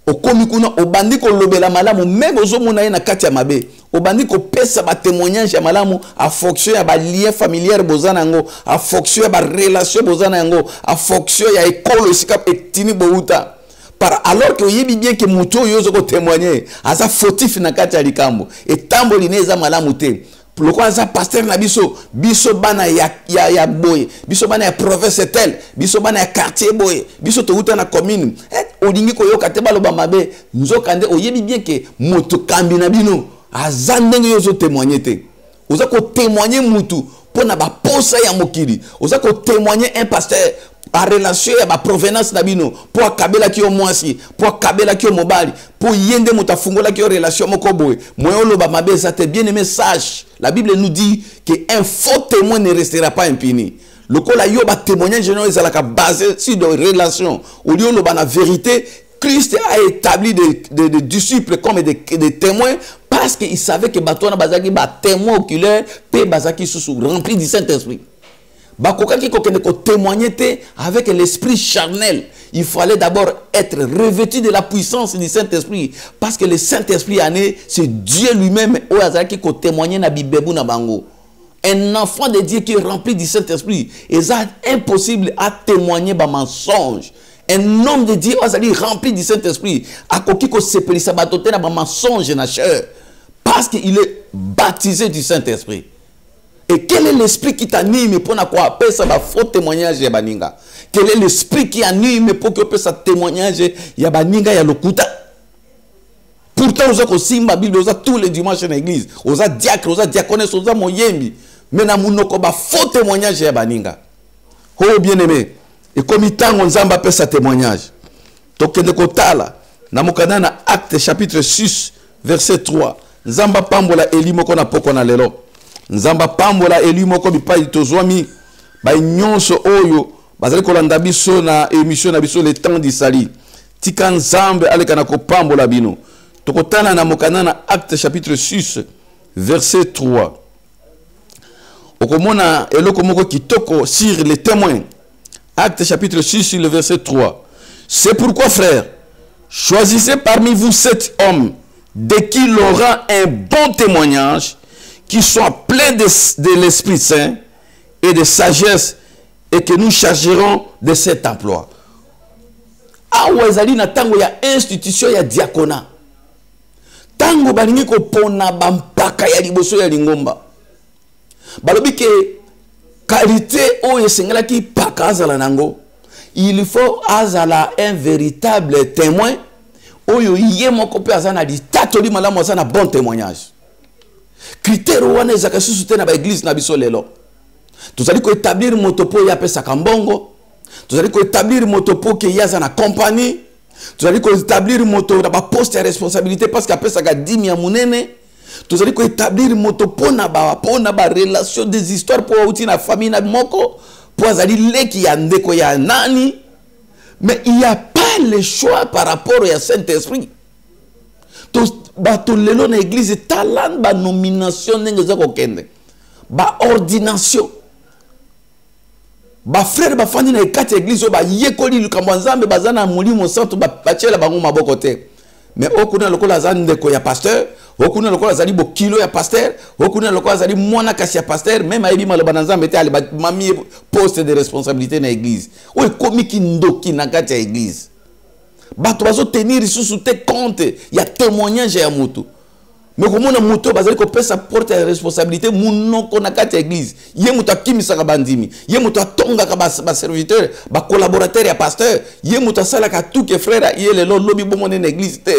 okomi kuna obandi ko lobela malamu même ozomona ye na kati ya mabe obandi ko pesa ba témoignage ya malamu a fonction ya ba lien familial bozana ngo a fonction ya ba relation bozana ngo a fonction ya ekolo sika etini bouta par alors que yebi bien que muto yozo ko témoigner asa fautif na kati ya likambo etambo lineza malamu te pourquoi asa pasteur na biso bana ya boy biso bana ya province tel biso bana ya quartier boy biso to uta na commune olingi ko yoka te baloba mabe nzoka nde oyebi bien que moto kambi na bino aza ndenge yozo témoigner te oza ko témoigner mutu pona ba posa ya mokili oza ko témoigner un pasteur par relation ya ba provenance na bino po akabela ki o mwasi po akabela ki o mobali po yende mutafungola ki o relation moko boy moyo lo ba mabe ça te bien aimé sage la Bible nous dit que un faux témoin ne restera pas impuni lokola yo ba témoignage général ezalaka basé sur des relations au lieu lo ba na vérité Christ a établi des disciples comme des témoins parce qu'il savait que batona bazaki ba témoin oculaire pe bazaki sous rempli du Saint-Esprit. Bakokaki kokende ko témoigner avec l'esprit charnel. Il fallait d'abord être revêtu de la puissance du Saint-Esprit parce que le Saint-Esprit c'est Dieu lui-même au azaki ko témoigner na bibebu na bango. Un enfant de Dieu qui est rempli du Saint-Esprit, c'est impossible à témoigner par mensonge. Un homme de Dieu azali rempli du Saint-Esprit, a koki ko sepeli sabatote na ba mensonge na chair parce qu'il est baptisé du Saint-Esprit. Et quel est l'esprit qui t'anime pour quoi appeler ça faux témoignage ya baninga? Quel est l'esprit qui anime pour que ça témoignage ya baninga ya lokuta? Pourtant on a aussi ma Bible, on a tous les dimanches dans l'église, on a diacre, on a diaconesse, on a moyembi. Mais na munoko ba faux témoignage ya baninga. Oh bien-aimé, et comme il tang on zamba appelle ça témoignage. Tokende kotala na mokana na Acte chapitre 6 verset 3. Nzamba pambola eli moko na poko na lelo. Nzamba pambola eli moko bipai tozwami ba nyonso oyo bazali kolanda biso na émission na biso le temps d'Isali. Tika Nzambe aleka na kopambola bino. Tokotana na mokana na Acte chapitre 6 verset 3. Okomona eloko moko kitoko sur les témoins. Acte chapitre 6 le verset 3. C'est pourquoi frères, choisissez parmi vous 7 hommes de qui il aura un bon témoignage, qui soit plein de l'Esprit Saint et de sagesse, et que nous chargerons de cet emploi. Awa ezali na tango ya institution ya diakona. Tango balingi ko pona bampaka ya liboso ya lingomba. Balobi ke qualité o esengela ki paka azala nango. Il faut azala un véritable témoin. Oyo yé moko pe azana di tatoli malamu azana bon témoignage. Critère wana ezaka susute na ba église na biso lelo. Tozali ko établir motopo ya pesa kambongo. Tozali ko établir motopo ke yaza na compagnie. Tozali ko établir moto na ba poste de responsabilité parce que pesa ka 10 ya munene. Tous allez établir moto pona ba relation des histoires pour outil na famille na moko pour azali leki ya ndeko ya nani. Mais il n'y a pas le choix par rapport au Saint-Esprit. Bato lelo na église talent ba nomination n'engeza kokende. Ba ordination. Ba frère ba fandi na ekati église ba yekoli lukambo nzambe bazana mulimo santo ba pachela bango maboko te. Mais okuna lokola za ndeko ya pasteur, okuna lokola zali bo kilo ya pasteur, okuna lokola zali mwana kasi ya pasteur, même ayebi maloba na nzambe te ali ba mami poste de responsabilité na église. O komi ki ndoki na kati ya église. Bato bazo tenir sous te compte, ya témoignage ya mutu. Mais comment on mutu bazali ko pesa porte de responsabilité munoko na kati ya église. Ye mutu akimisa ka bandimi, ye mutu atonga ka ba serviteur, ba collaborateur ya pasteur, ye mutu sala ka tout que frère ye lelo lobi bomo na église te.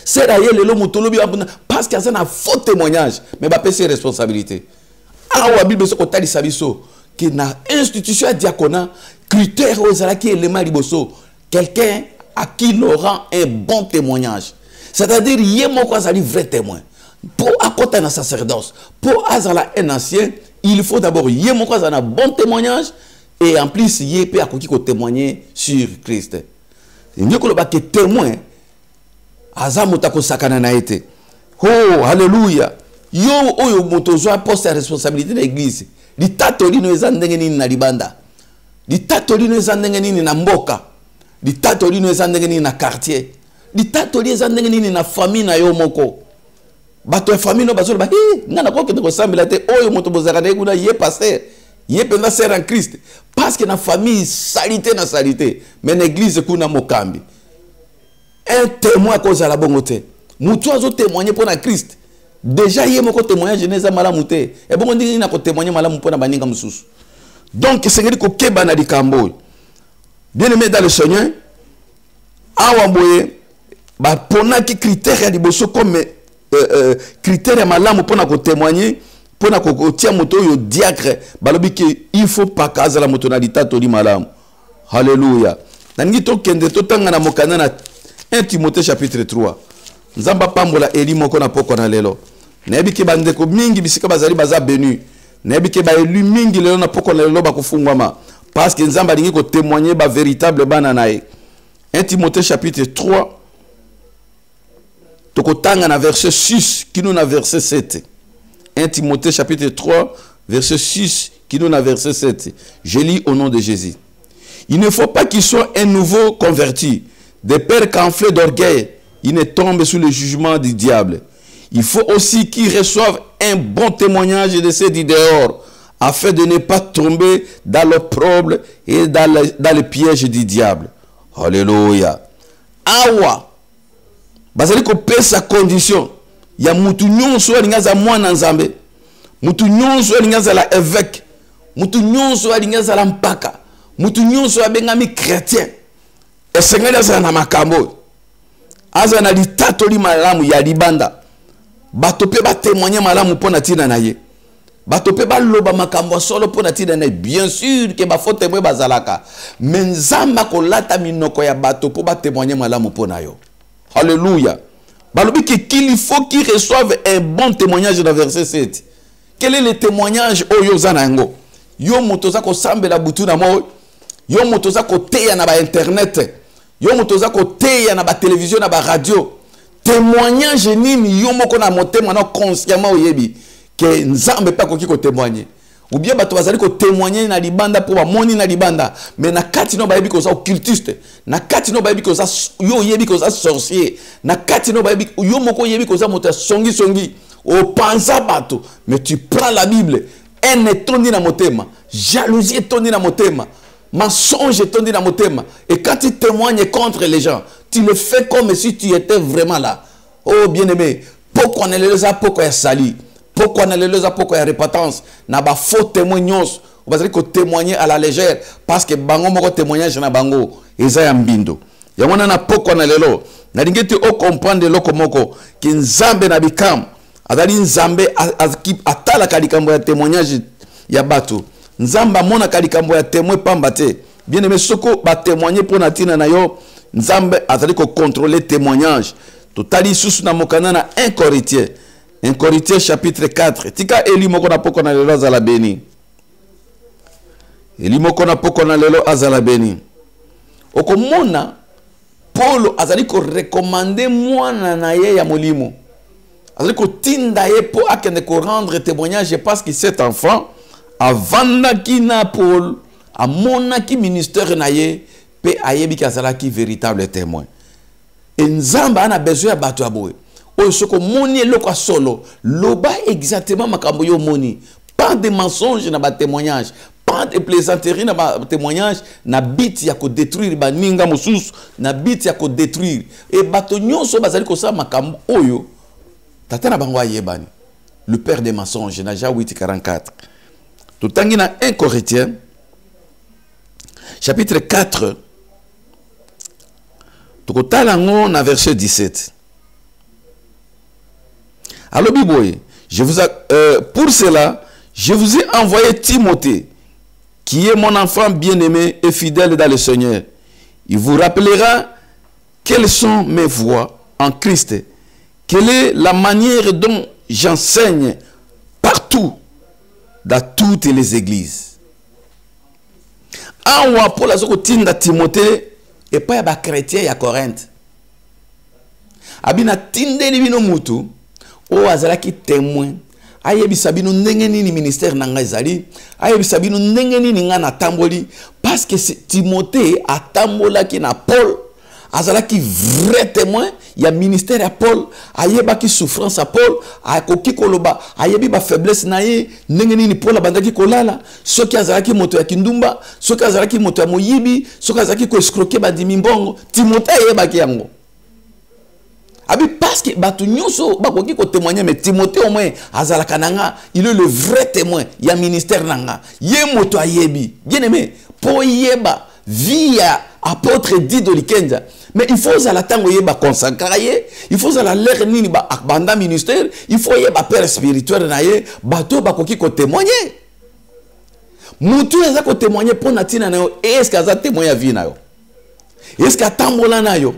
C'est là ye lelo mutu lobi parce que ça na faux témoignage, mais ba pesa responsabilité. Awa Bible so ko tali sabiso que na institution diaconat critère ozala ki élément liboso. Quelqu'un à qui l'aura un bon témoignage. C'est-à-dire, il y a un vrai témoin. Pour accoter un sacerdoce, pour avoir un ancien, il faut d'abord y avoir un bon témoignage et en plus, il y a un témoigner sur Christ. Il y a un témoin. Oh, alléluia. Yo, oyo motozoa poste à responsabilité de l'église. Li tatolino ezandenge nini na libanda. Li tatolino ezandenge nini na mboka. Li tatolino ezandenge nini na quartier. Li tatolino ezandenge nini na famille na yo moko. Bato ya famille no bazolo ba ngana ko kende ko sambela te oyo moto bozaka na kuna ye pasteur. Ye penda ser en Christ parce que na famille salité na salité mais l'église kuna mokambi. Un témoin cause à la bongote. Mutu azo témoigner pour na Christ. Déjà yé moko témoignage neza malamu te. Et bon ndingi na ko témoigner malamu pour na baninga mususu. Donc sengeli ko keba na likambo. Bien-aimé dans le Seigneur, awa boye ba pona ki critère ya liboso comme critère ya malamu pour na ko témoigner pour na ko tia moto yo diacre balobi ki il faut pas kaza la moto na litato li malamu. Alléluia. Nangi to kende to tanga na mokana na 1 Timothée chapitre 3. Nzamba pambola eli moko na poko na lelo. Nebi ke bandeko mingi bisika bazali baza benu. Nebi ke ba elu mingi lelo na poko na lelo ba kufungwama. Parce que Nzamba lingi ko témoigner ba véritable bana nae. 1 Timothée chapitre 3. Toko tanga na verset 6 qui nous na verset 7. 1 Timothée chapitre 3 verset 6 qui nous na verset 7. Je lis au nom de Jésus. Il ne faut pas qu'il soit un nouveau converti, des pères qu'enflés d'orgueil, il ne tombe sous le jugement du diable. Il faut aussi qu'il reçoive un bon témoignage de ceux du dehors, afin de ne pas tomber dans l'opprobre et dans le piège du diable. Alléluia. Awa. Bazali ko pesa condition. Ya mutu nyonso alingaza mwana nzambe. Mutu nyonso alingaza la évêque. Mutu nyonso alingaza la mpaka. Mutu nyonso abengami chrétien. Esengeli aza na makambo. Aza na litato li malamu ya libanda. Bato pe ba témoigner malamu pona tina na ye. Bato pe ba loba makambo solo pona tina na ye. Bien sûr que ba faut témoigner bazalaka. Mais nzamba ko lata minoko ya bato po ba témoigner malamu pona yo. Alléluia. Balobi qu'il faut qu'il reçoive un bon témoignage dans verset 7. Quel est le témoignage oyo zanango? Yo motoza ko sambela butu na mo. Yo motoza ko teya na ba internet. Yo motoza ko teya na ba télévision na ba radio. Témoignage nini yo moko na motema na consciemment oyebi que nzambe pa ko ki ko témoigner. Ou bien bato bazali ko témoigner na libanda pour ba moni na libanda mais na kati no ba yebi ko za occultiste na kati no ba yebi ko za yo yebi ko za sorcier na kati no ba yebi yo moko yebi ko za moto songi o panza bato mais tu prends la Bible en etondi na motema jalousie etondi na motema mensonge etondi na motema et quand tu témoignes contre les gens tu le fais comme si tu étais vraiment là. Oh bien-aimé, pourquoi ne les a pourquoi sali? Pourquoi ne les a pourquoi repentance? Na ba faux témoignage, on va dire que témoigner à la légère parce que bango moko témoignage na bango eza ya mbindo. Ya mona na pourquoi na lelo. Na lingeti o comprendre loko moko ki nzambe na bikam. Adali nzambe atala kalikambo ya témoignage ya bato. Nzamba mona kalikambo ya témoin pamba te. Bien-aimé soko ba témoigner pour na tina na yo. Nzambe azali ko contrôler témoignage. totali sous na mokana na 1 Corinthiens. 1 Corinthiens chapitre 4. Tika eli moko na poko na lelo azala beni. Eli moko na poko na lelo azala beni. Okomona Paul azali ko recommander mwana na ye ya molimo. Azali ko tinda ye po akende ko rendre témoignage parce que cet enfant avandaki na Paul amonaki ministère na ye pe ayebi kazalaki véritable témoin. Et nzamba ana besoin ya bato aboye. Oyo soko moni eloko solo loba exactement makambo yo moni. Pas de mensonges na ba témoignage, pas de plaisanteries na ba témoignage, na bit ya ko détruire ba ninga mosusu, na bit ya ko détruire. Et bato nyonso bazali ko sa makambo oyo tata na bango ayebani. Le père des mensonges na Ja 8:44. Totangi na 1 Corinthiens chapitre 4 tokotalango na verset 17. Alors Biboye, pour cela, je vous ai envoyé Timothée, qui est mon enfant bien-aimé et fidèle dans le Seigneur. Il vous rappellera quelles sont mes voies en Christ, quelle est la manière dont j'enseigne partout, dans toutes les églises. Awa pour la sokotinda Timothée et pas ya chrétien ya Corinthe. Abina tinde ni bino mutu o azalaki témoin. Ayebisa bino ndenge nini ministère nanga ezali, ayebisa bino ndenge nini nga na tamboli parce que Timothée atambolaki na Paul. Azalaki vrai témoin, il y a ministère à Paul, ayebaki souffrance à Paul, akoki koloba, ayebi ba faiblesse naye, nengeni ni Paul abandaki kolala, soki azalaki moto ya kindumba, soki azalaki moto ya moyibi, soki azalaki ko escroquer bandimi mbongo, Timothée ayebaki yango. Abi parce que batu nyonso bakoki ko témoigner mais Timothée au moins azalaka nanga, il est le vrai témoin, il y a ministère nanga, ye moto ayebi. Bien aimé, pour yeba via apôtre dit de Likenja. Mais il faut à la tango yeba consacrer, il faut à la l'air nini ba akbanda ministère, il faut yeba père spirituel na ye, bato bakoki ko témoigner. Mutu eza ko témoigner pour natina na yo, est-ce que aza témoigner vie na yo? Est-ce que atambola na yo?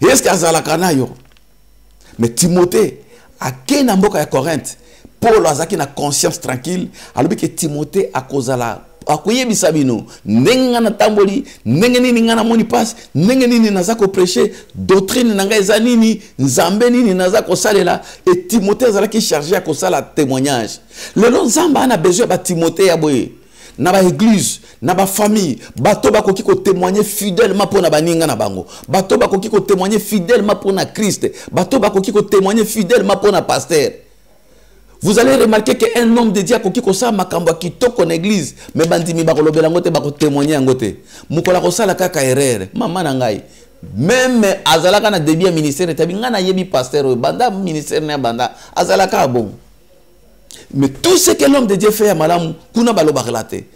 Est-ce que azalaka na yo? Mais Timothée akena mboka ya Corinthe, Paul azaki na conscience tranquille, alobi que Timothée akozala akoyebisa bino ndenge na tamboli ndenge nini ngana moni passe ndenge nini nazako prêcher doctrine nanga eza nini nzambe nini nazako salela et Timothée azalaki chargé à kosala témoignage. Le long nzamba ana besoin ba Timothée ya boye na ba église na ba famille bato bakoki ko témoigner fidèlement pour na baninga na bango, bato bakoki ko témoigner fidèlement pour na Christ, bato bakoki ko témoigner fidèlement pour na pasteur. Vous allez remarquer qu'un homme de Dieu qui kosa makambo kitoko en église mais bandimi bakolobela ngote bako témoigner ngote mukola kosala kaka erreur mama na ngai même azalaka na début ministère tabinga na yebi pasteur banda ministère na banda azalaka bon mais tout ce que l'homme de Dieu fait à malamu kuna baloba relaté.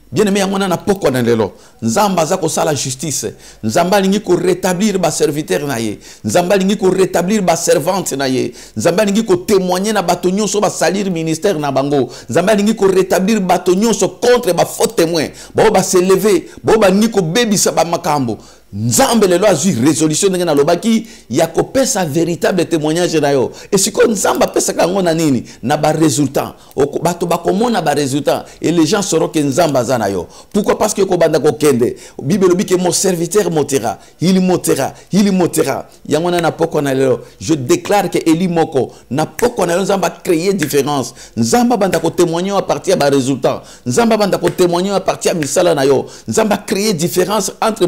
Bien aimé yangona na poko na lelo nzamba za ko sala justice, nzamba lingi ko rétablir ba serviteur na ye, nzamba lingi ko rétablir ba servante na ye, nzamba lingi ko témoigner na bato nyonso ba salir ministère na bango, nzamba lingi ko rétablir bato nyonso contre ba faux témoin, ba se lever, ba lingi ko bebisa ba makambo. Nzambe lelo azui résolution ndenge na lobaki ya ko pesa véritable témoignage na yo. Et si ko nzamba pesa kango na nini na ba résultat, bato ba komona ba résultat et les gens sauront que nzamba zana yo. Pourquoi? Parce que ko banda ko kende. Bible lobi que mon serviteur montera, il montera, il montera. Yangona na poko na lelo. Je déclare que Eli moko na poko na lelo nzamba créer différence. Nzamba banda ko témoigner à partir ba résultat. Nzamba banda ko témoigner à partir misala na yo. Nzamba créer différence entre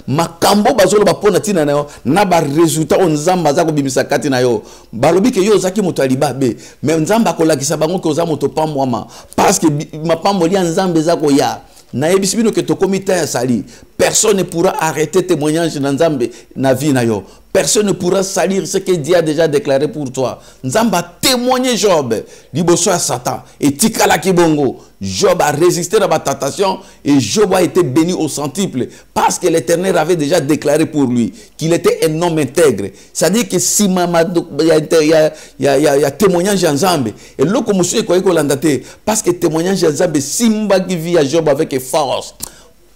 makambo bazolo bapona tina na yo na ba résultat on nzamba za ko bimisa kati na yo balobi ke yo zaki moto alibabe mais nzamba ko lakisa bango ke oza moto pamwama parce que mapambo lia nzambe za ko ya na yebisi bino ke to komita ya sali personne ne pourra arrêter témoignage na nzambe na vie na yo. Personne ne pourra salir ce que Dieu a déjà déclaré pour toi. Nzamba témoigné Job, liboso à Satan, et tikala kibongo. Job a résisté à la tentation et Job a été béni au centuple parce que l'Éternel avait déjà déclaré pour lui qu'il était un homme intègre. C'est-à-dire que si il y a témoignage en Nzambe et là comme monsieur parce que témoignage en Nzambe simba qui vit à Job avec force.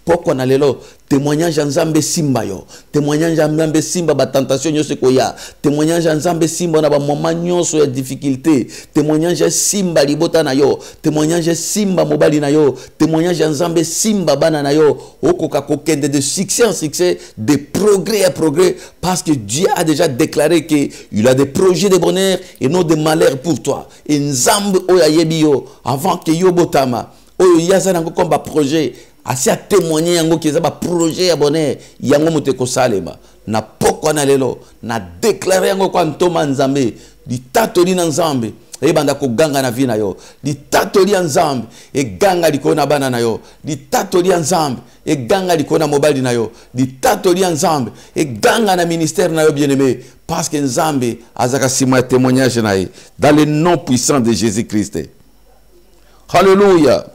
Pourquoi na lelo témoignage nzambe simba yo, témoignage nzambe simba ba tentation nyose koya, témoignage nzambe simba na ba moment nyonso ya difficulté, témoignage simba libota na yo, témoignage simba mobali na yo, témoignage nzambe simba bana na yo, okoka kokende de succès en succès, de progrès à progrès, parce que Dieu a déjà déclaré que il a des projets de bonheur et non de malheur pour toi. Et nzambe oya yebi yo avant que yo botama, oyo yaza nango comme ba projet asi a témoigner yango ki za ba projet ya bonheur yango mote ko salema na poko na lelo na déclarer yango kwa ntoma nzambe di tatoli na nzambe e banda ko ganga na vie na yo di tatoli ya nzambe e ganga liko na bana na yo di tatoli ya nzambe e ganga liko na mobali na yo di tatoli ya nzambe e ganga na ministère na yo bien-aimé parce que nzambe azaka sima témoignage na ye dans le nom puissant de Jésus-Christ. Alléluia.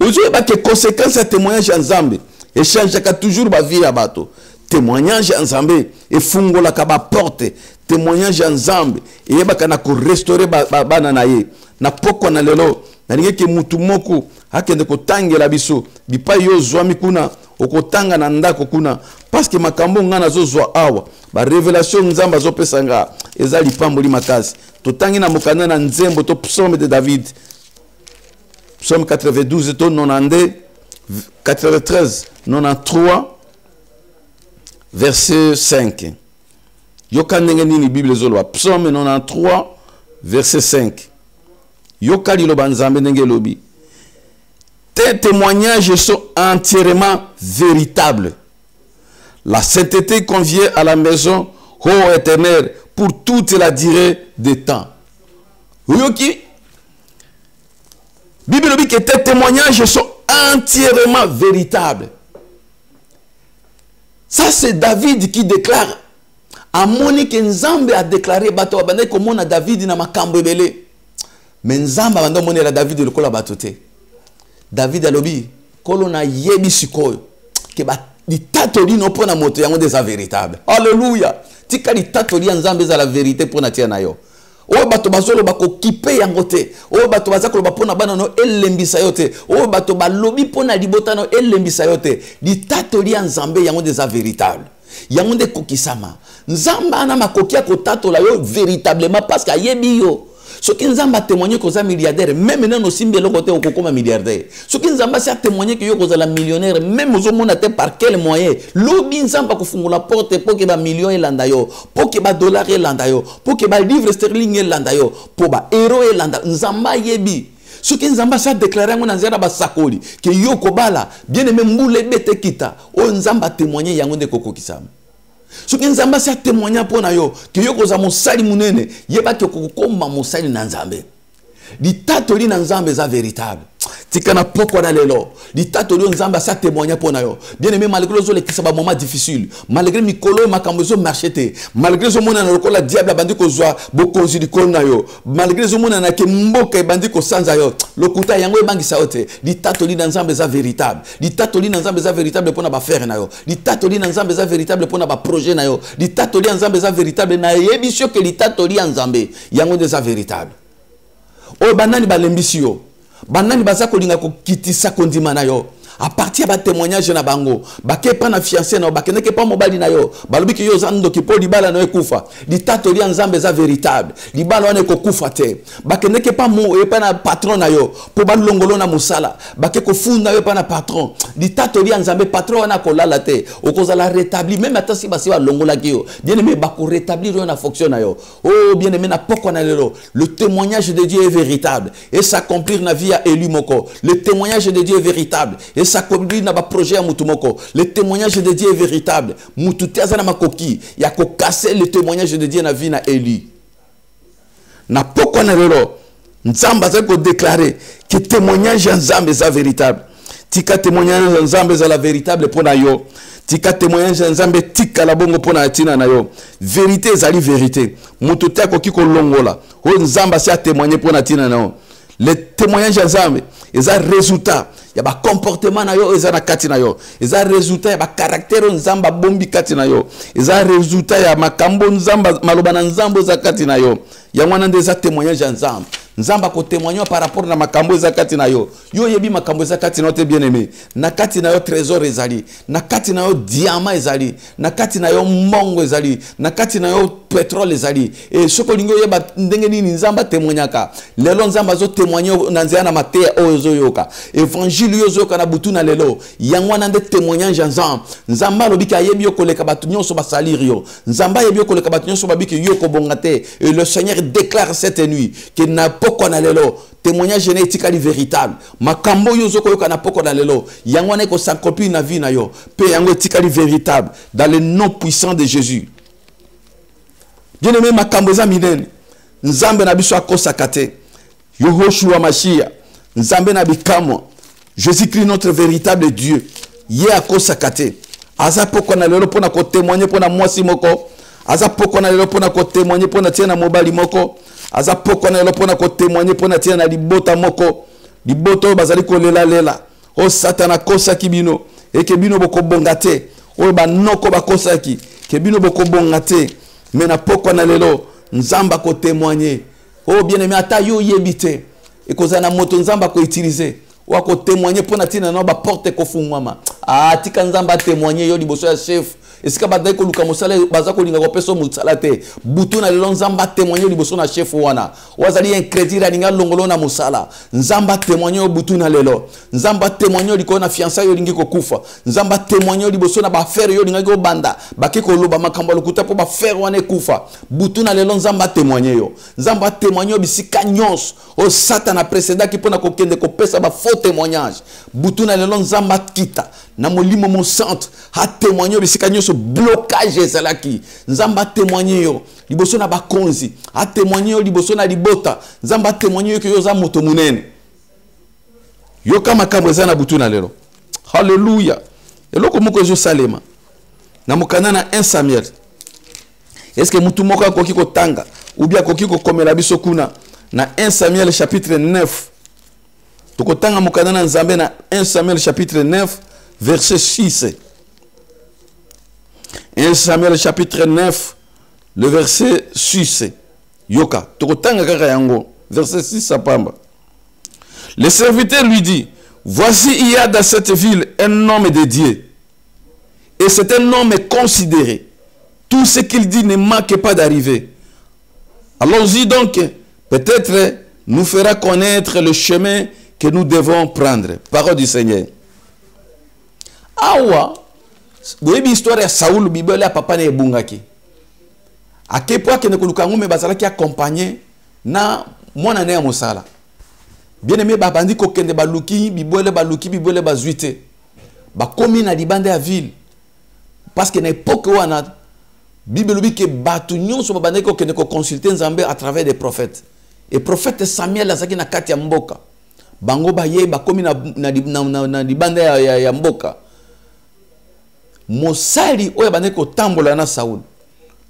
Aujourd'hui, il y a des conséquences à témoignage en Zambie. Et change toujours ma vie à bateau. Témoignage en Zambie. Et fungo la kaba porte. Témoignage en Zambie. Et il y a des restaurer bananaye. Na poko na lelo. Na nige ke mutu moku. Hakende ko tange la biso. Bipa yo zwami kuna. Oko tanga na ndako kuna. Parce que makambo ngana zo zwa awa. Ba révélation nzamba zo pesanga. Eza lipamboli makasi. To tangi na mokana na nzembo to psaume de David. Psaume 92, 92, 93, 93, verset 5. Yoka nini Bible zolwa. Psaume 93, verset 5. Yoka liloba nzambe nenge lobi. Tes témoignages sont entièrement véritables. La sainteté convient à la maison, ô éternel, pour toute la durée des temps. Yoki Bible dit que tes témoignages sont entièrement véritables. Ça, c'est David qui déclare. Amoni que Nzambe a déclaré bato abandé comme on a David na makambo ebele. Mais Nzambe a abandé la David le kola batote. David a lobi kolona yebi sikoyo que ba di tatoli no pona moto yango des véritables. Alléluia. Tika di tatoli Nzambe za la vérité pona tia na yo. O bato bazolo bako kipe yango te. O bato bazakolo bapona bana no elembisa yo te. O bato balobi pona libota no elembisa yo te. Di tatoli Nzambe yango des véritables. Yango de kokisama. Nzamba ana makoki ya kotatola yo véritablement parce que yebi yo. Ce qui Nzamba a témoigné que vous milliardaire, même maintenant nous sommes bien côté au comme milliardaire. Ce qui Nzamba a témoigné que vous êtes millionnaire, même aux hommes par quel moyen. L'obi Nzamba ko fungola porte pour que ba million et landayo, pour que ba dollar et landayo, pour que ba livre sterling et landayo, pour ba euro et landayo. Nzamba yebi. Ce qui Nzamba a déclaré en Nzera ba sakoli que yo kobala bien aimé mboule bete kita. O Nzamba témoigné yango de koko kisam. Ce qui Nzamba a témoigné pour na yo que yo koza mosali munene yeba ke kokoma mosali na Nzambe. Di tatoli na Nzambe za véritable. Tikana poko na lelo. Di tatoli Nzamba a témoigné pour na yo. Bien aimé malgré les qui sont moment difficile, malgré mikolo makambo zo marchete, malgré zo mona na lokola diable bandi ko zwa bokonzi di kon na yo, malgré zo mona na ke mboka bandi ko sanza yo, lokuta yango ebangisa yote. Di tatoli na Nzambe za véritable. Di tatoli na Nzambe za véritable pour na ba faire na yo. Di tatoli na Nzambe za véritable pour na ba projet na yo. Di tatoli na Nzambe za véritable na yebisio ke di tatoli na Nzambe yango de za véritable. O banani balembisi yo. Banani baza kolinga ko kitisa kondima na yo. À partir de témoignage na bango, bake pa na fiancé na bake neke pa mobali na yo, balobi ki yo zando ki po libala na ekufa. Di tatoli Nzambe za véritable. Libala wana ko kufa te. Bake neke pa mo e pa na patron na yo, po ba longolo na musala. Bake ko funda yo pa na patron. Di tatoli Nzambe patron wana ko lala te. Okoza la rétablir même ata si basi wa longola ki yo. Bien aimé ba ko rétablir yo na fonction na yo. Oh bien aimé na poko na lelo. Le témoignage de Dieu est véritable et s'accomplir na vie à élu moko. Le témoignage de Dieu est véritable et s'accomplir na ba projet à mutumoko. Le témoignage de Dieu est véritable. Mutute azana makoki ya ko casser le témoignage de Dieu na vie na Élie. Na poko na lelo Nzamba za ko déclarer que témoignage Nzambe est véritable. Tika témoignage Nzambe est la véritable pour na yo. Tika témoignage Nzambe tika la bongo pour na tina na yo. Vérité ezali vérité. Mutute akoki ko longola. O Nzamba si a témoigner pour na tina na yo. Le témoignage Nzambe est un résultat. Il y a un comportement na yo, il y a un kati na yo. Il y a un résultat, il y a un caractère Nzamba bombi kati na yo. Il y a un résultat, il y a makambo Nzamba maloba na Nzambo za kati na yo. Il y a un des témoignages Nzambe. nzamba ko témoigner par rapport na makambo zakati na yo yebi makambo zakati na te bien aimé na kati na yo trésor ezali na kati na yo diamant ezali na kati na yo mbongo ezali na kati na yo pétrole ezali et soko lingo yeba ndenge nini nzamba témoignaka lelo nzamba zo témoigner na nzela na mateya ozo yoka évangile yo zoka na butu na lelo yango na nde témoignage nzamba lobika yebi yo koleka batu nyonso basalir yo nzamba yebi yo koleka batu nyonso babiki yo ko bongate et le Seigneur déclare cette nuit que na poko na lelo témoignage génétique véritable makambo yo zoko yoka na poko na lelo yango na ko s'accomplir na vie na yo pe yango etikali véritable dans le nom puissant de Jésus. Bien aimé makambo za minene nzambe na biso akosaka te Yohoshua Mashia nzambe na bikamo Jésus-Christ notre véritable Dieu ye akosaka te aza poko na lelo pona ko témoigner pona mwasi moko aza poko na lelo pona ko témoigner pona tia na mobali moko aza poko na lelo pona ko témoigner pona tia na libota moko liboto bazali ko lela o satana kosaki bino et que bino boko bongate o ba noko bakosaki ke bino boko bongate mais na poko na lelo nzamba ko témoigner oh bien aimé ata yo yebite et kozana moto nzamba ko utiliser ou ko témoigner pona tina na ba porte ko fungwama tika nzamba témoigner yo liboso ya chef esika badai ko luka mosala baza ko linga ko peso mosala te butu na lelo nzamba témoigner liboso na chef wana wazali incrédit linga longolo na mosala nzamba témoigner butu na lelo nzamba témoigner liko na fiançailles yo lingi ko kufa nzamba témoigner liboso na ba faire yo linga ko banda bake ko loba makambo lokuta po ba faire wana kufa butu na lelo nzamba témoigner yo nzamba témoigner bisika nyos o satana précédent ki pona ko kende ko pesa ba faux témoignage butu na lelo nzamba kita na molimo mon centre ha témoigner bisika nyos blocage ezalaki nzamba témoigner yo liboso na bakonzi a témoigner yo liboso na libota nzamba témoigner yo ke yo za moto munene yo kama kambo na butu na lelo haleluya eloko moko ezo salema na mokana na 1 Samuel est-ce que mutu moko akoki ko tanga ou bien akoki ko komela biso kuna na 1 Samuel chapitre 9 tokotanga mokana na nzambe na 1 Samuel chapitre 9 verset 6. 1 Samuel chapitre 9, le verset 6. Yoka, tokotanga kaka yango, verset 6 sapamba. Le serviteur lui dit, voici il y a dans cette ville un homme de Dieu. Et c'est un homme considéré. Tout ce qu'il dit ne manque pas d'arriver. Allons-y donc, peut-être nous fera connaître le chemin que nous devons prendre. Parole du Seigneur. Awa, vous avez l'histoire de Saoul, Bible, papa ne bungaki. À quel point que ne kulukangu me bazala qui accompagné na mwana ne mosala. Bien aimé babandi ko kende baluki, Bible bazuite. Ba komi na libande à ville. Parce que na époque wana Bible bi ke batu nyonso babandi ko kende ko consulter Nzambe à travers des prophètes. Et prophète Samuel azaki na kati ya mboka. Bango baye ba komi na libande ya mboka. Mosali oya bande ko tambola na Saoul.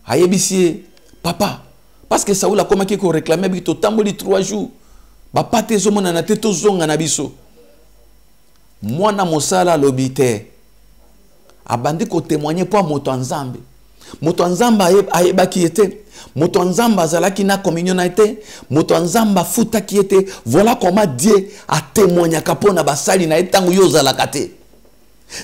Ayebisi papa parce que Saoul a commencé ko réclamer bi to tamboli 3 jours. Ba pate zo mona na teto zonga na biso. Mwana mosala lobite. Abandi ko témoigner pour moto nzambe. Moto nzamba ayeba ki était. Moto nzamba zalaki na communion na été. Moto nzamba futa ki était. Voilà comment Dieu a témoigné kapona basali na etangu yo zalaka te.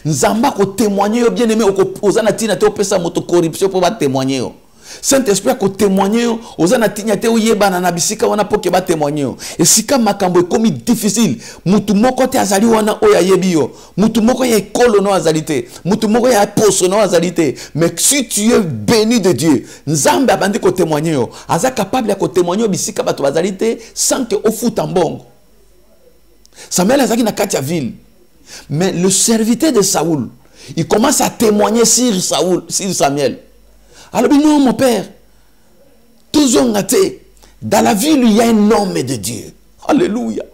Nzamba ko témoigner yo bien aimé ozana tina te opesa moto corruption pour ba témoigner yo. Saint-Esprit ko témoigner yo ozana tina te oyebana na bisika wana poke ba témoigner yo. Et sika makambo ekomi difficile, mutu moko te azali wana oya yebi yo. Mutu moko ya ekolo no azalité, mutu moko ya poso no azalité. Mais si tu es béni de Dieu, Nzamba abandi ko témoigner yo, aza capable ko témoigner yo bisika bato bazalité sans que ofuta mbongo. Samuel azaki na kati ya ville. Mais le serviteur de Saoul, il commence à témoigner sur Samuel. Alors, non, mon père, toujours dans la ville, il y a un homme de Dieu. Alléluia.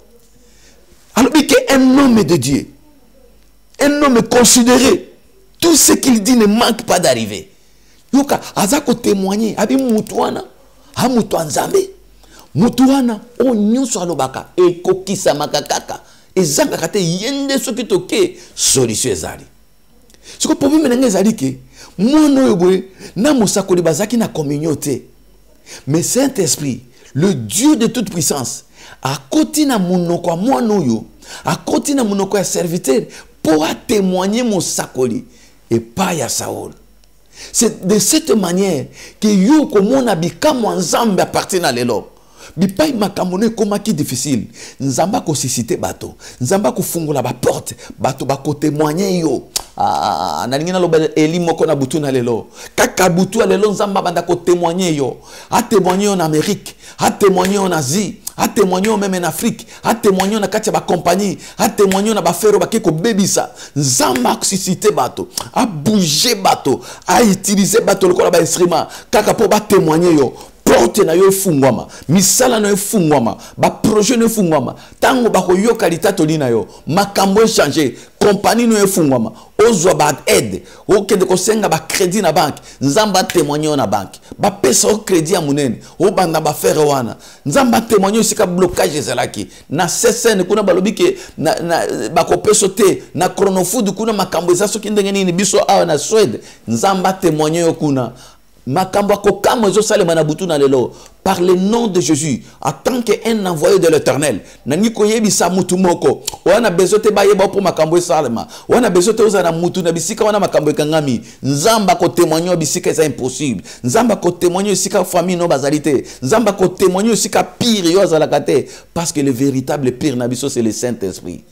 Alors, il y a un homme de Dieu. Un homme considéré. Tout ce qu'il dit ne manque pas d'arriver. Yoka, azako témoigner. Abi mutuana, ha mutuanzambe. Mutuana, o nyuso alobaka. E kokisa makakaka. Ezanga kate yende soki toke solution ezali. Siko problème nanga ezali ke mono yoboye na mosakoli bazaki na communauté. Mais Saint-Esprit, le Dieu de toute puissance, akoti na munoko ya mwana oyo, akoti na munoko ya serviteur pour témoigner mon sakoli et pas ya Saul. C'est de cette manière que yo komona bikamo nzambe à partir na lelo. Bipai makamone koma ki difficile. Nzamba ko susciter bato. Nzamba ko fungula ba porte, bato ba ko témoigner yo. Na lingina lo Eli moko na butu na lelo. Kaka butu na lelo nzamba banda ko témoigner yo. A témoigner en Amérique, a témoigner en Asie, a témoigner même en Afrique, a témoigner na kati ba compagnie, a témoigner na ba fero ba keko bebisa. Nzamba ko susciter bato, a bouger bato, a utiliser bato lokola ba instrument, kaka po ba témoigner yo. Porte na yo fungwama, misala na yo fungwama, ba projet na yo fungwama, tango ba ko yo kalita tolina yo, makambo changer, compagnie na yo fungwama, ozwa ba aide, o kende ko senga ba crédit na banque, nzamba témoigner na banque, ba pesa o crédit ya munene, o banda ba faire wana, nzamba témoigner sika blocage ezalaki, na CSN kuna balobi ke na ba ko peso te, na chronofood kuna makambo eza soki ndenge nini biso awa na Suède, nzamba témoigner yo kuna. Makambo kokamo ezo salema na butu na lelo par le nom de Jésus en tant qu'un envoyé de l'Éternel nani ko yebisa mutu moko wana bezote bayeba pour makambo salema wana bezote oza na mutu na bisika wana makambo ekangami nzamba ko témoigner bisika c'est impossible nzamba ko témoigner sika famille no bazalité nzamba ko témoigner sika pire yo azalaka te parce que le véritable pire na biso c'est le Saint-Esprit.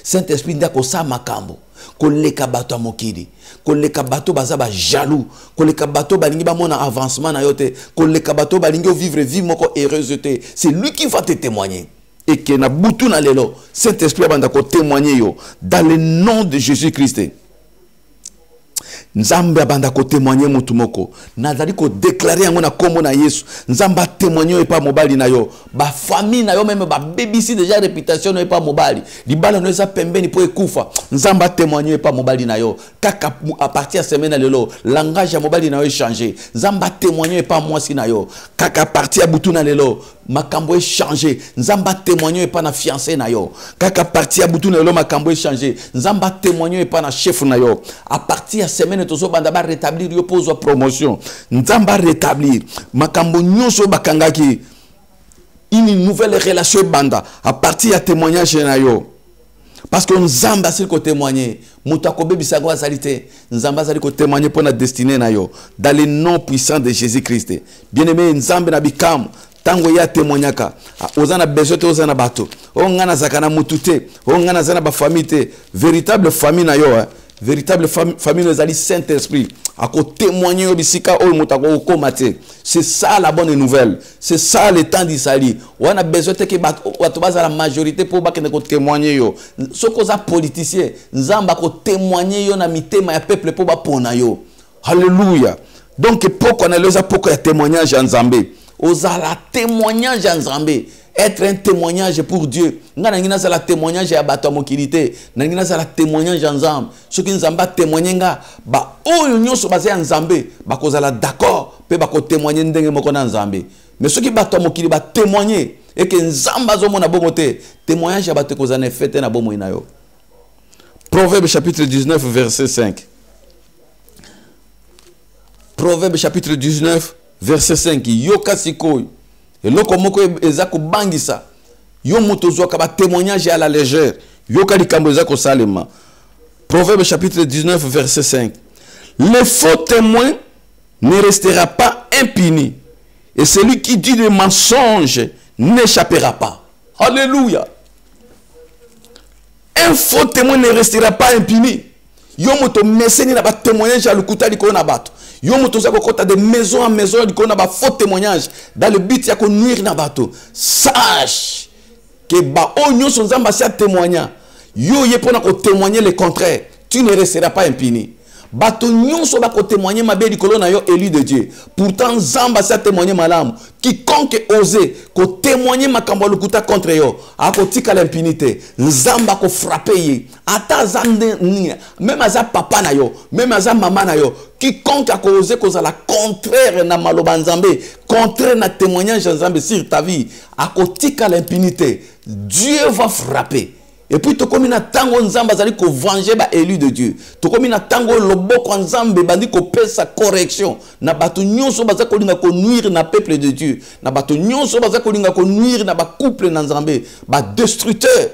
Saint-Esprit ndako sa makambo koleka bato mokili koleka bato baza ba jaloux koleka bato balingi ba mona avancement na yote koleka bato balingi vivre vie moko heureuse te c'est lui qui va te témoigner et que na butu na lelo Saint-Esprit banda ko témoigner yo dans le nom de Jésus-Christ. Nzamba banda ko témoigner mutu moko nazali ko déclarer yango na kombo na Yesu nzamba témoigner pas mobali na yo ba famille na yo même ba BBC déjà réputation no pas mobali libala no eza pembeni po ekufa nzamba témoigner pas mobali na yo kaka à partir semaine lelo langage ya mobali na yo changer nzamba témoigner pas mwasi na yo kaka partir butu na lelo makambo changer nzamba témoigner pas na fiancé na yo kaka partir butu na lelo makambo changer nzamba témoigner pas na chef na yo à partir semaine tozo banda ba rétablir yo pose promotion nzamba rétablir makambo nyonso bakangaki une nouvelle relation banda à partir ya témoignage na yo parce que nzamba c'est ko témoigner mutako bebisa kwa salite nzamba zali ko témoigner pour la destinée na yo dans le nom puissant de Jésus-Christ. Bien-aimé nzamba na bikamu tango ya témoignaka ozana besote ozana bato ongana zakana mutute ongana zana ba famille te véritable famille na yo véritable famille nous ali Saint-Esprit à côté témoigner au bisika o mutako okomate. C'est ça la bonne nouvelle, c'est ça le temps d'Isali. On a besoin que bato baza la majorité pour ba ko témoigner yo soko za politicien nzamba ko témoigner yo na mitema ya peuple pour ba pona yo. Alléluia. Donc pourquoi on a les pourquoi témoignage en Zambé ozala témoignage en Zambé être un témoignage pour Dieu ngana ngina za la témoignage ya bato mokilité ngina za la témoignage en Zambé soki nzamba témoigner nga ba oyo nyonso baza en Zambé ba kozala d'accord pe ba ko témoigner ndenge moko na Zambé mais soki bato mokili ba témoigner et que nzamba zo mona bomote témoignage ya bato kozana fete na bomo ina yo. Proverbe chapitre 19 verset 5. Proverbe chapitre 19 verset 5. Yoka sikoy eloko moko ezako bangisa yo moto zoka ba témoignage à la légère yoka likambo ezako salema. Proverbe chapitre 19 verset 5. Le faux témoin ne restera pas impuni et celui qui dit des mensonges n'échappera pas. Alléluia. Un faux témoin ne restera pas impuni. Yo moto meseni na ba témoignage à l'ukutali ko na bato. Yo moto za kokota de maison en maison di ko na ba faux témoignage dans le but ya ko nuire na bato. Sache que ba onyo son nzamba sa témoignant. Yo ye pona ko témoigner le contraire. Tu ne resteras pas impuni. Bato nyonso ba ko témoigner mabe di kolona yo élu de Dieu. Pourtant nzamba sa témoigner malamu. Quiconque ose ko témoigner makambo lukuta contre yo a ko tika l'impunité. Nzamba ko frapper ye. Ata zande ni même aza papa na yo, même aza maman na yo. Quiconque a causé cause la contraire na maloba nzambe, contraire na témoignage nzambe sur ta vie, a ko tika l'impunité. Dieu va frapper. Et puis tokomi na tango nzamba zali ko venger ba élu de Dieu. Tokomi na tango loboko nzambe bandi ko pesa correction na bato nyonso baza ko linga ko nuire na peuple de Dieu. Na bato nyonso baza ko linga ko nuire na ba couple na nzambe, ba destructeur.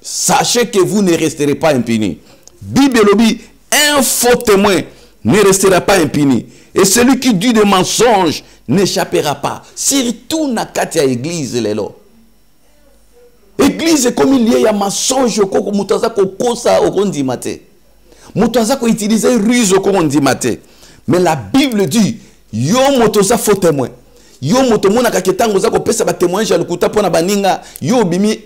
Sachez que vous ne resterez pas impunis. Bible lobi, un faux témoin ne restera pas impuni. Et celui qui dit des mensonges n'échappera pas. Surtout na kati ya église lelo. Église est comme il y a mensonge koko mutaza ko kosa okondi mate. Mutaza ko utiliser ruse okondi mate. Mais la Bible dit yo motoza faux témoin. Yo moto mona kaketango za ko pesa ba témoignage ya lukuta pona baninga yo bimi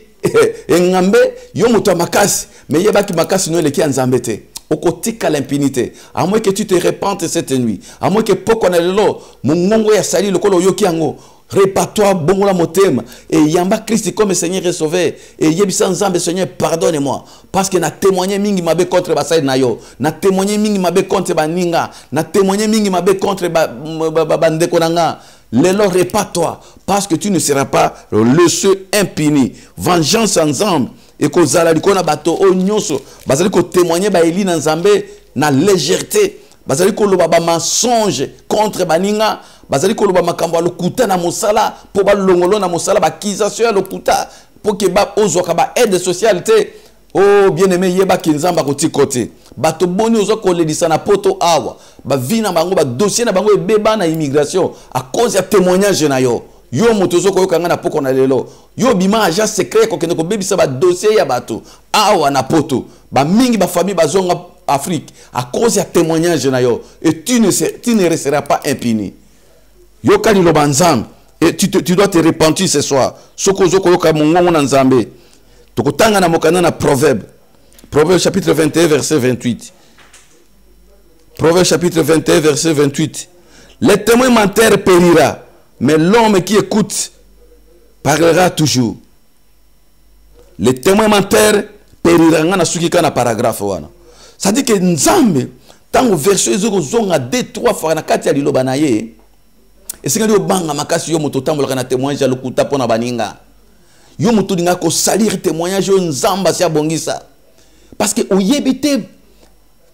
engambe yo moto makasi mais yebaki makasi no leki nzambe te. Okotika l'impunité. À moins que tu te repentes cette nuit. À moins que poko na lelo mungongo ya sali lokolo yoki yango. Répare-toi, bon la motema. Et yamba Christ comme Seigneur et Sauveur. Et yebisa nzambe Seigneur, pardonne-moi. Parce que na témoigné mingi mabe contre basai na yo. Na témoigné mingi mabe contre baninga. Na témoigné mingi mabe contre bandeko nanga. Lelo répare-toi. Parce que tu ne seras pas le seul impuni. Vengeance ensemble. Et que zala likona bato o nyonso. Bazali ko témoigner ba eli na nzambe na légèreté. Bazali ko loba ba mensonge contre baninga. Bazali ko loba makambo ya lokuta na mosala po ba longolo na mosala ba accusation ya lokuta po ke ba ozoka ba aide socialité. Oh bien-aimé yeba kinzamba ko tikote. Bato boni ozoko ledisa na poto awa. Ba vina bango ba dossier na bango ebeba na immigration à cause ya témoignage na yo. Yo motozo ko yokanga na poko na lelo. Yo bima agent secret ko kende ko bebisa ba dossier ya bato awa na poto. Ba mingi ba famille bazonga Afrique à cause ya témoignage na yo. Et tu ne resteras pas impuni. Yo kali lo banzam et tu dois te repentir ce soir. Soko zoko yoka mongongo na nzambe. Tokotanga na mokana na Proverbe. Proverbe chapitre 21 verset 28. Proverbe chapitre 21 verset 28. Les témoins menteurs périra, mais l'homme qui écoute parlera toujours. Les témoins menteurs périra ngana sukika na paragraphe wana. Ça dit que nzambe tango verset ezoko zonga 2-3 fois na kati ya liloba na ye. Et c'est quand yo banga makasi yo moto tambola na témoignage ya lokuta pona baninga. Yo moto dinga ko salir témoignage yo nzamba sia bongisa. Parce que oyebite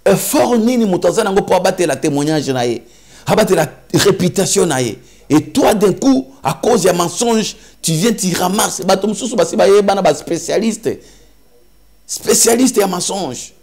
effort nini moto zana ngo po abattre la témoignage na ye. Abattre la réputation na ye. Et toi d'un coup à cause ya mensonge, tu viens t'y ramasser bato mususu basi ba yebana ba spécialiste. Spécialiste ya mensonge.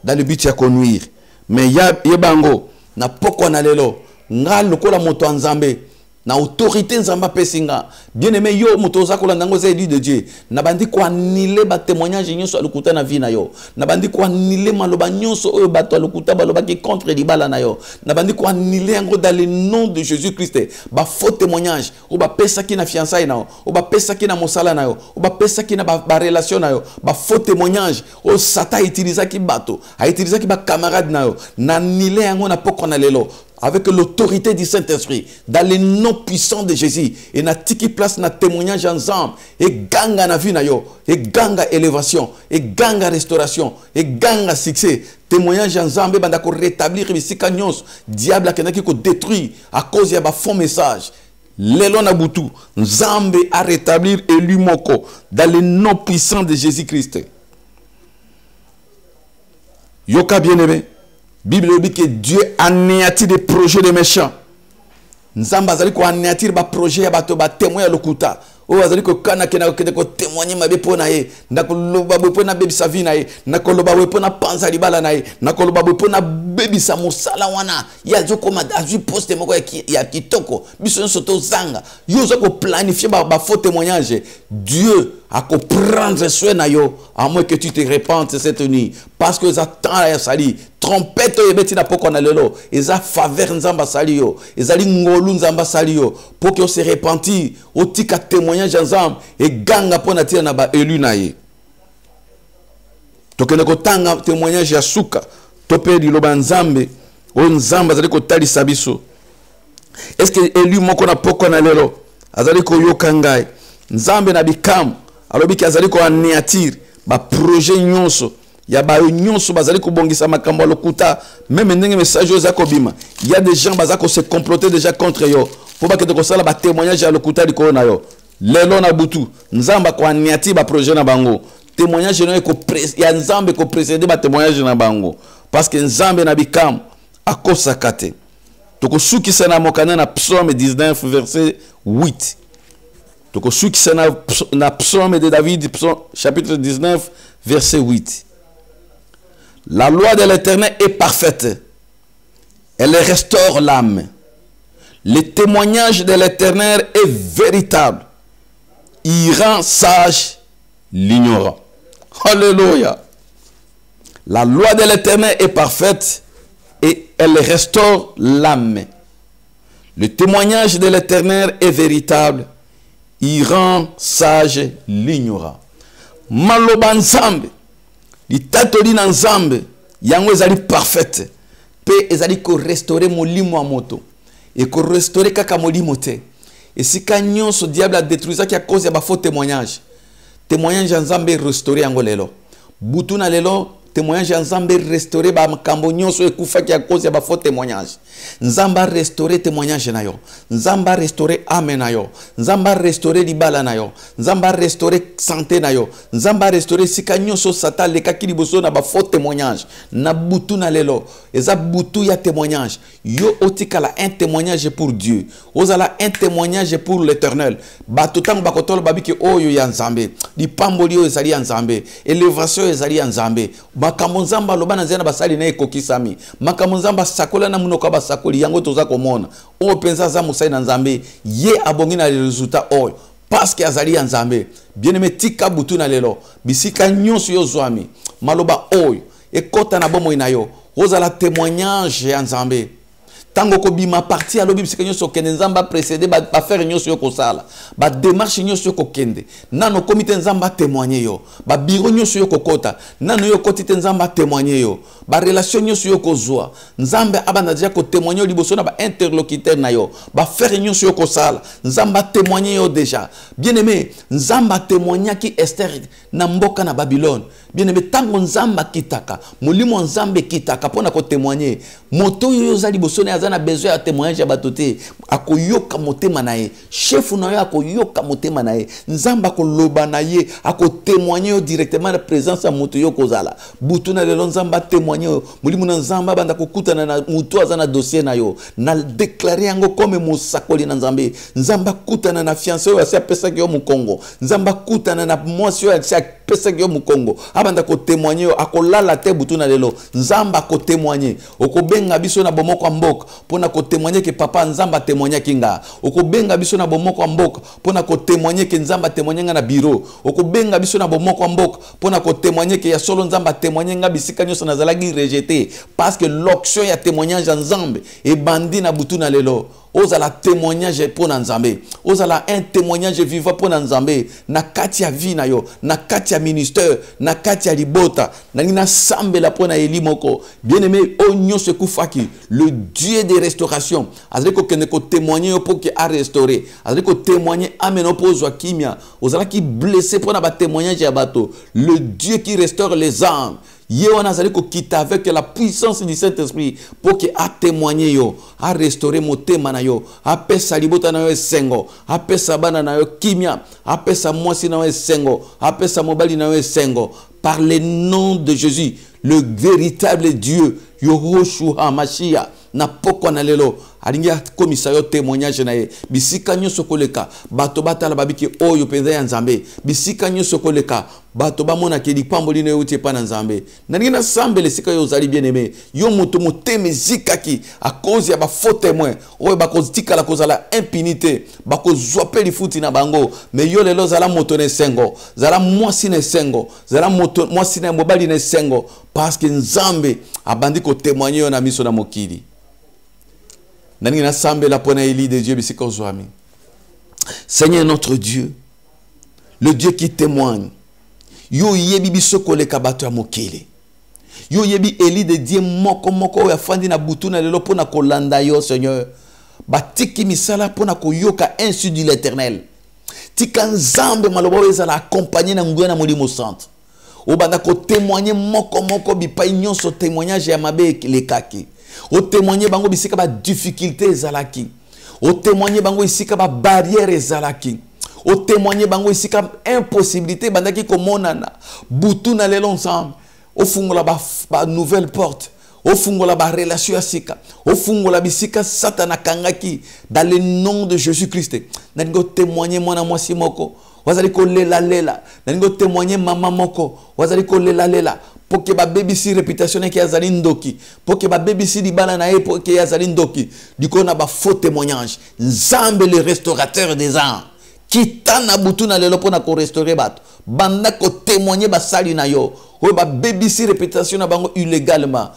Dans le but ya conduire. Mais yebango na poko na lelo. Nga lokola moto nzambe na autorité nzamba pesinga bien aimé yo moto zakola ndango za élu de Dieu na bandi ko anile ba témoignage nyonso alukuta na vie na yo na bandi ko anile maloba nyonso oyo bato alukuta baloba ki contre libala na yo na bandi ko anile yango dans le nom de Jésus Christ ba faux témoignage ou ba pesa ki na fiançailles na yo ou ba pesa ki na mosala na yo ou ba pesa ki na ba relation na yo ba faux témoignage o sata utiliser ki bato a utiliser ki ba camarade na yo na nile yango na poko na lelo avec l'autorité du Saint-Esprit, dans le nom puissant de Jésus, et na tiki place na témoignage ensemble, et ganga na vie na yo, et ganga élévation, et ganga restauration, et ganga succès, témoignage ensemble, banda ko rétablir bisika nyons, diable akenaki ko détruire à cause ya ba faux message. Lelo na butu, nzambe a rétablir élu moko, dans le nom puissant de Jésus-Christ. Yoka bien-aimé. Bible dit que Dieu anéantit des projets de méchants. Nzamba azali ko anéantir ba projet ya bato ba témoin ya lokuta. O azali ko kana kena ko témoigner mabe pona ye. Ndako loba bo pona bebi sa vie na ye. Ndako loba bo pona panza libala na ye. Ndako loba bo pona bebi sa mosala wana. Ya zo ko azu poste moko ya kitoko. Biso soto zanga. Yo zo ko planifier ba faux témoignage. Dieu a ko prendre soin na yo à moins que tu te repentes cette nuit parce que ça temps ya sali trompette yebeti na poko na lelo eza faveur nzamba sali yo ezali ngolu nzamba sali yo pour que on se repentir au tika témoignage ensemble et ganga pona tia na ba élu na ye tokende ko tanga témoignage ya suka topé di loba nzambe o nzamba zali ko talisa biso est-ce que élu moko na poko na lelo azali ko yokangai nzambe na bikam alobi ki azali ko anéantir ba projet nyonso ya ba nyonso bazali ko bongisa makambo lokuta même ndenge message oza ko bima il y a des gens bazako se comploter déjà contre yo pour ba que ko sala ba témoignage ya lokuta likolo na yo lelo na butu nzamba ko anéantir ba projet na bango témoignage il y a nzambe ko précéder ba témoignage na bango parce que nzambe na bikam akosaka te. Toko sukisa na mokana na psaume 19 verset 8. Toko sukisa na psaume de David chapitre 19 verset 8. La loi de l'Éternel est parfaite. Elle restaure l'âme. Le témoignage de l'Éternel est véritable. Il rend sage l'ignorant. Alléluia. La loi de l'Éternel est parfaite et elle restaure l'âme. Le témoignage de l'Éternel est véritable. Il rend sage l'ignorant. Maloba nzambe. Li tatoli na nzambe. Yango ezali parfaite. Pe ezali ko restaurer molimo a moto. Et ko restaurer kaka molimo te. Et si kanyon so diable a détruit ça qui a cause ya ba faux témoignage. Témoignage ya nzambe restaurer yango lelo. Butu na lelo témoignage ya nzambe restaurer ba makambo nyonso ekufa ki a cause ya ba faux témoignage. Nzamba restaurer témoignage na yo. Nzamba restaurer âme na yo. Nzamba restaurer libala na yo. Nzamba restaurer santé na yo. Nzamba restaurer sika nyonso sata leka ki liboso na ba faux témoignage. Na butu na lelo. Eza butu ya témoignage. Yo otikala un témoignage pour Dieu. Ozala un témoignage pour l'Éternel. Bato tango bakotolo babiki oyo ya nzambe. Di pamboli yo ezali ya nzambe. Élévation ezali ya nzambe. Makambo nzamba loba na zena basali na ekokisami. Makambo nzamba sakola na munoko basakoli yango toza komona. O penza za musai na nzambe ye abongi na résultat oyo parce que azali ya nzambe. Bien-aimé tika butu na lelo. Bisika nyonso yo zwami. Maloba oyo ekota na bomo ina yo. Ozala témoignage ya nzambe. Tango ko bima parti alobi bisika nyonso kende nzamba précédé ba faire nyonso yo kosala. Ba démarche nyonso yo kokende. Nano komite nzamba témoigner yo. Ba bureau nyonso yo kokota. Nano yo kotite nzamba témoigner yo. Ba relation nyonso yo kozwa. Nzambe abanda déjà ko témoigner liboso na ba interlocuteur na yo. Ba faire nyonso yo kosala. Nzamba témoigner yo déjà. Bien-aimé, nzamba témoigner ki Esther na mboka na Babylone. Bien-aimé, tango nzamba kitaka, molimo nzambe kitaka pona ko témoigner. Moto yo zali boso na na besoin ya témoignage ya batote akoyoka motema na ye chef na ye akoyoka motema na ye nzamba koloba na ye ako témoigner directement la présence ya moto yo kozala butu na lelo nzamba témoigner mulimu na nzamba banda kokutana na mutu azana dossier na yo na déclarer yango comme musakoli na nzambe nzamba kutana na fiancé yo asa pesa yo mu Congo nzamba kutana na mwasi yo asa pesa yo mu Congo abanda ko témoigner akolala te butu na lelo nzamba ko témoigner okobenga biso na bomoko mboka pona ko témoigner que papa nzamba témoigner kinga okobenga biso na bomoko mboka pona ko témoigner que nzamba témoigner na bureau okobenga biso na bomoko mboka pona ko témoigner que ya solo nzamba témoigner nga bisika nyoso na zalaki rejeté parce que l'option ya témoignage nzambe e bandi na butu na lelo ozala témoignage pour nzambe ozala un témoignage vivant pour nzambe na kati ya vie na yo na kati ya ministère na kati ya libota na nina sambela pona elimoko bien-aimé onyo se kufaki le Dieu de restauration azali ko kende ko témoigner pour que a restaurer azali ko témoigner ameno pozwa kimia ozala ki blessé pona ba témoignage ya bato le Dieu qui restaure les âmes Yéwana zali ko kita avec la puissance du Saint-Esprit pour que a témoigner yo, a restaurer motema na yo, a pesa libota na yo sengo, a pesa bana na yo kimia, a pesa mwasi na yo sengo, a pesa mobali na yo sengo. Par le nom de Jésus, le véritable Dieu, Yehoshua Mashiach, na poko na lelo alingia komisa yo témoignage na ye bisika nyoso koleka bato batala babiki oyo penza ya nzambe bisika nyoso koleka bato bamona ke lipamboli na yo tie pa na nzambe na ngina sambele sika yo zali bien aimé yo moto moteme zikaki a cause ya ba faux témoin oyo bakozika la kozala impunité bakozwa pe lifuti na bango mais yo lelo zala moto ne sengo zala mwasi ne sengo zala moto mwasi na mobali ne sengo parce que nzambe abandi ko témoigner yo na miso na mokili. Nanina sambe la pona eli de Dieu bisika ozwami. Seigneur notre Dieu, le Dieu qui témoigne. Yo yebi biso koleka bato ya mokili. Yo yebi eli de Dieu moko ya fandi na butu na lelo pona kolanda yo Seigneur. Batiki misala pona koyoka insu de l'Éternel. Tika nzambe maloba ezala accompagner na ngwe na molimo santo. Obanda ko témoigner moko bipai nyonso témoignage ya mabe lekaki. O témoigner bango bisika ba difficulté ezalaki. O témoigner bango isika ba barrière ezalaki. O témoigner bango ici comme impossibilité bandaki komonana butu na lelo ensemble. O fungola ba nouvelle porte. O fungola ba relation ya sika. O fungola bisika satana kangaki dans le nom de Jésus-Christ. Nango témoigner mwana mwasi moko. Wazali ko lela lela. Nango témoigner mama moko. Wazali ko lela lela. Pour que ba baby si réputation qui azali ndoki. Pour que ba baby si dibala na e pour que azali ndoki. Du coup na ba faux témoignage. Nzambe le restaurateur des âmes. Kitana butu na lelo pona ko restaurer bato. Banda ko témoigner ba sali na yo. O ba baby si réputation na bango illégalement.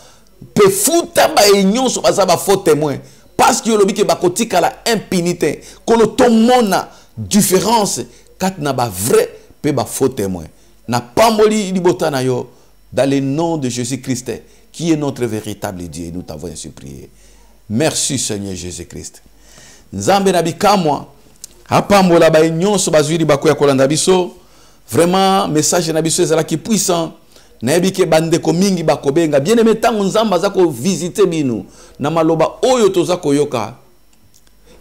Pe futa ba enyonso ba ba faux témoin. Parce que lobi ke ba kotika la impunité. Kono tomona différence kat na ba vrai pe ba faux témoin. Na pamboli libota na yo. Dans le nom de Jésus-Christ, qui est notre véritable Dieu, nous t'avons ainsi prié. Merci Seigneur Jésus-Christ. Nzambe na bikamwa, apambola ba nyonso bazwiri bakoya kolanda biso. Vraiment message na biso ezala ki puissant. Na ebike bandeko mingi bakobenga. Bien aimé tango nzamba za ko visiter binu na maloba oyo toza koyoka.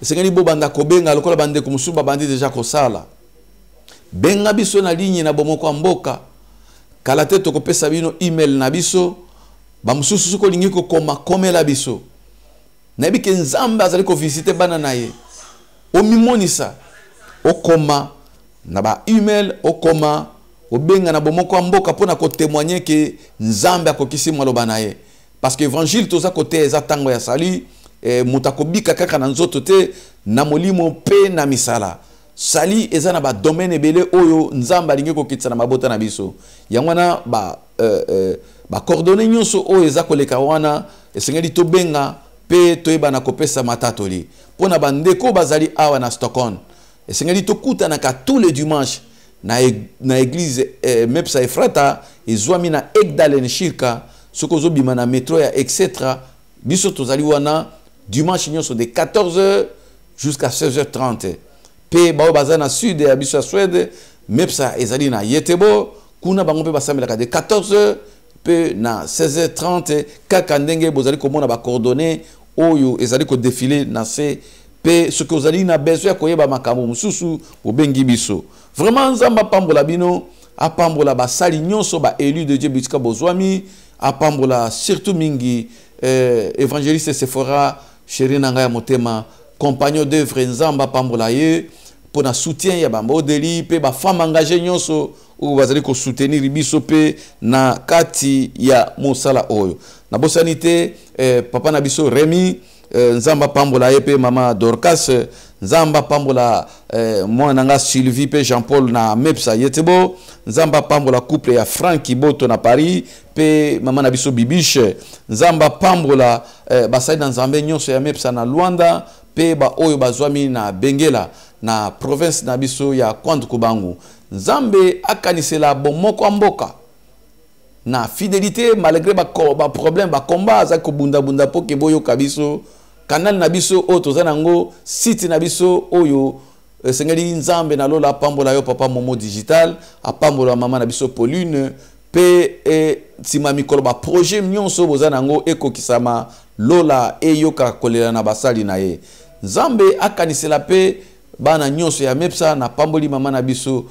Esengeli bo banda kobenga lokola bandeko musuba bandi deja ko sala. Benga biso na ligne na bomoko mboka. Kala te toko pesa bino email na biso ba mususu ko lingi ko koma komela biso na bi ke nzamba azali ko visiter bana na ye o mimonisa o koma na ba email o koma o benga na bomoko mboka pona ko témoigner que nzamba akokisi maloba na ye parce que évangile toza côté eza tango ya sali mutakobika kaka na nzoto te na molimo pe na misala. Sali ezana ba domaine ebele oyo nzamba lingi ko kitsa na mabota na biso. Yangwana ba coordonner nyonso oyo eza koleka wana esengeli to benga pe toyeba na kopesa matatoli. Pona bandeko bazali awa na Stockholm. Esengeli to kuta na ka tous les dimanches na église Mepsa Efrata ezwami na Egdalen Shirka sokozo bima na metro ya etc. Biso tozali wana dimanche nyonso de 14h jusqu'à 16h30. Pe bao bazana sud ya biso Suède Mepsa ezali na Yetebo kuna bango pe basambela de 14h pe na 16h30 kaka ndenge bozali komona ba coordonnées oyo ezali ko défiler na se pe ce que ozali na besoin koyeba makambo mususu obengi biso. Vraiment nzamba pambola bino apambola basali nyonso ba élu de Dieu bitika bozwami apambola surtout mingi évangéliste Sephora chéri nanga ya motema compagnon d'œuvre nzamba pambola ye pour na soutien ya ba modeli pe ba femme engagée nyonso ou bazali ko soutenir biso pe na kati ya mosala oyo na bosanité papa na biso Rémi nzamba pambola ye pe mama Dorcas nzamba pambola mwana nga Sylvie pe Jean-Paul na Mepsa Yetebo nzamba pambola couple ya Francky Boto na Paris pe mama na biso Bibiche nzamba pambola basali na nzambe nyonso ya Mepsa na Luanda pe ba oyo bazwami na Bengela na province na biso ya Kwandu Kubangu nzambe akanisela bomoko mboka na fidélité malgré ba problème ba combat za ko bunda bunda po ke boyo kabiso canal na biso o tozana ngo site na biso oyo sengeli nzambe na lola pambola yo papa Momo digital apambola mama na biso Pauline pe sima mikolo ba projet nyonso bozana ngo ekokisama lola eyoka kolela na basali na ye nzambe akanisela pe bana nyonso ya Mepsa na pamboli mama na biso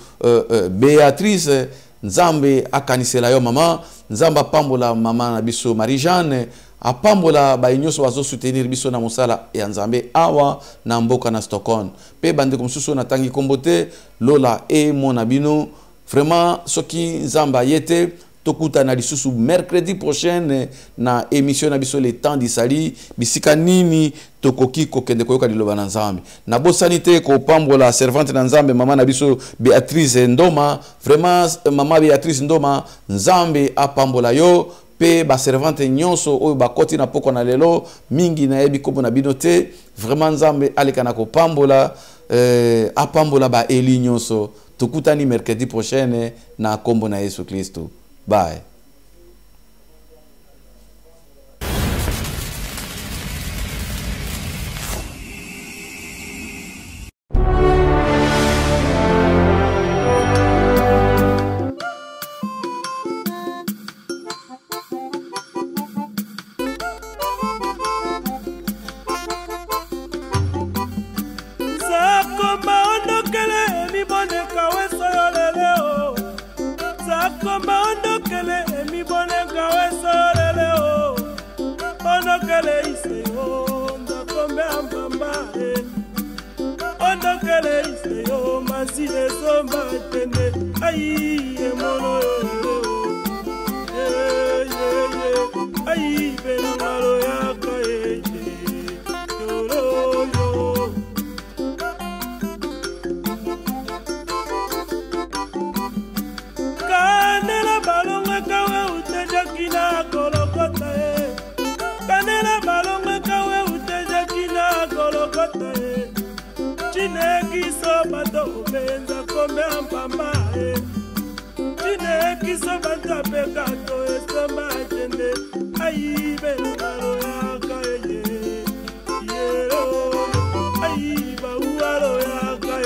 Béatrice nzambe akanisela yo mama nzamba pambola mama na biso Marie-Jeanne apambola ba nyonso bazo soutenir biso na mosala ya nzambe awa na mboka na Stockholm pe bande komsusu na tangi kombote lola e mona bino vraiment soki nzamba yete tokuta na lisusu mercredi prochaine na émission na biso le temps d'Isali bisika nini tokoki kokende koyoka liloba na nzambe na bosanité ko pambola servante na nzambe mama na biso Béatrice Ndoma vraiment mama Béatrice Ndoma nzambe apambola yo pe ba servante nyonso oyo bakoti na poko na lelo mingi na yebi kobo na binote vraiment nzambe alekana ko pambola apambola ba eli nyonso tokutani mercredi prochaine na kombo na Yesu Kristo. Bye. Zakoma ondokele esomba tende ayi emono ayi benangalo yaka yoroyo kanela balonga kawe utejakina kolokota kanela balonga kawe utejakina kolokota Chinekiso bato benza kome ampamba Chinekiso banta pekato esoma tende ayibe ngalo yaka yero ayiba ualo yaka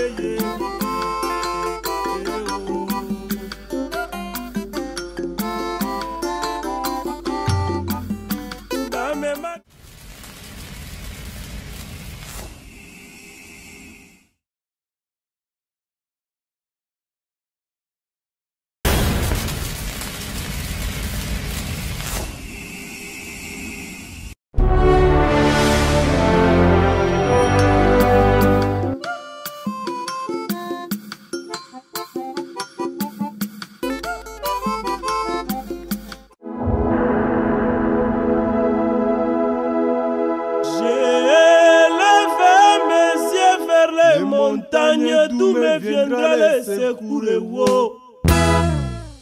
D'où me viendra le secours.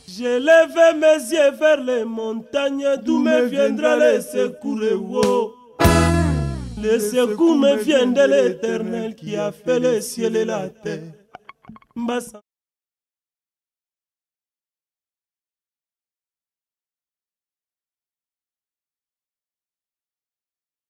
Je lève mes yeux vers les montagnes, d'où me viendra le secours. Le secours me vient de l'Éternel qui a fait le ciel et la terre.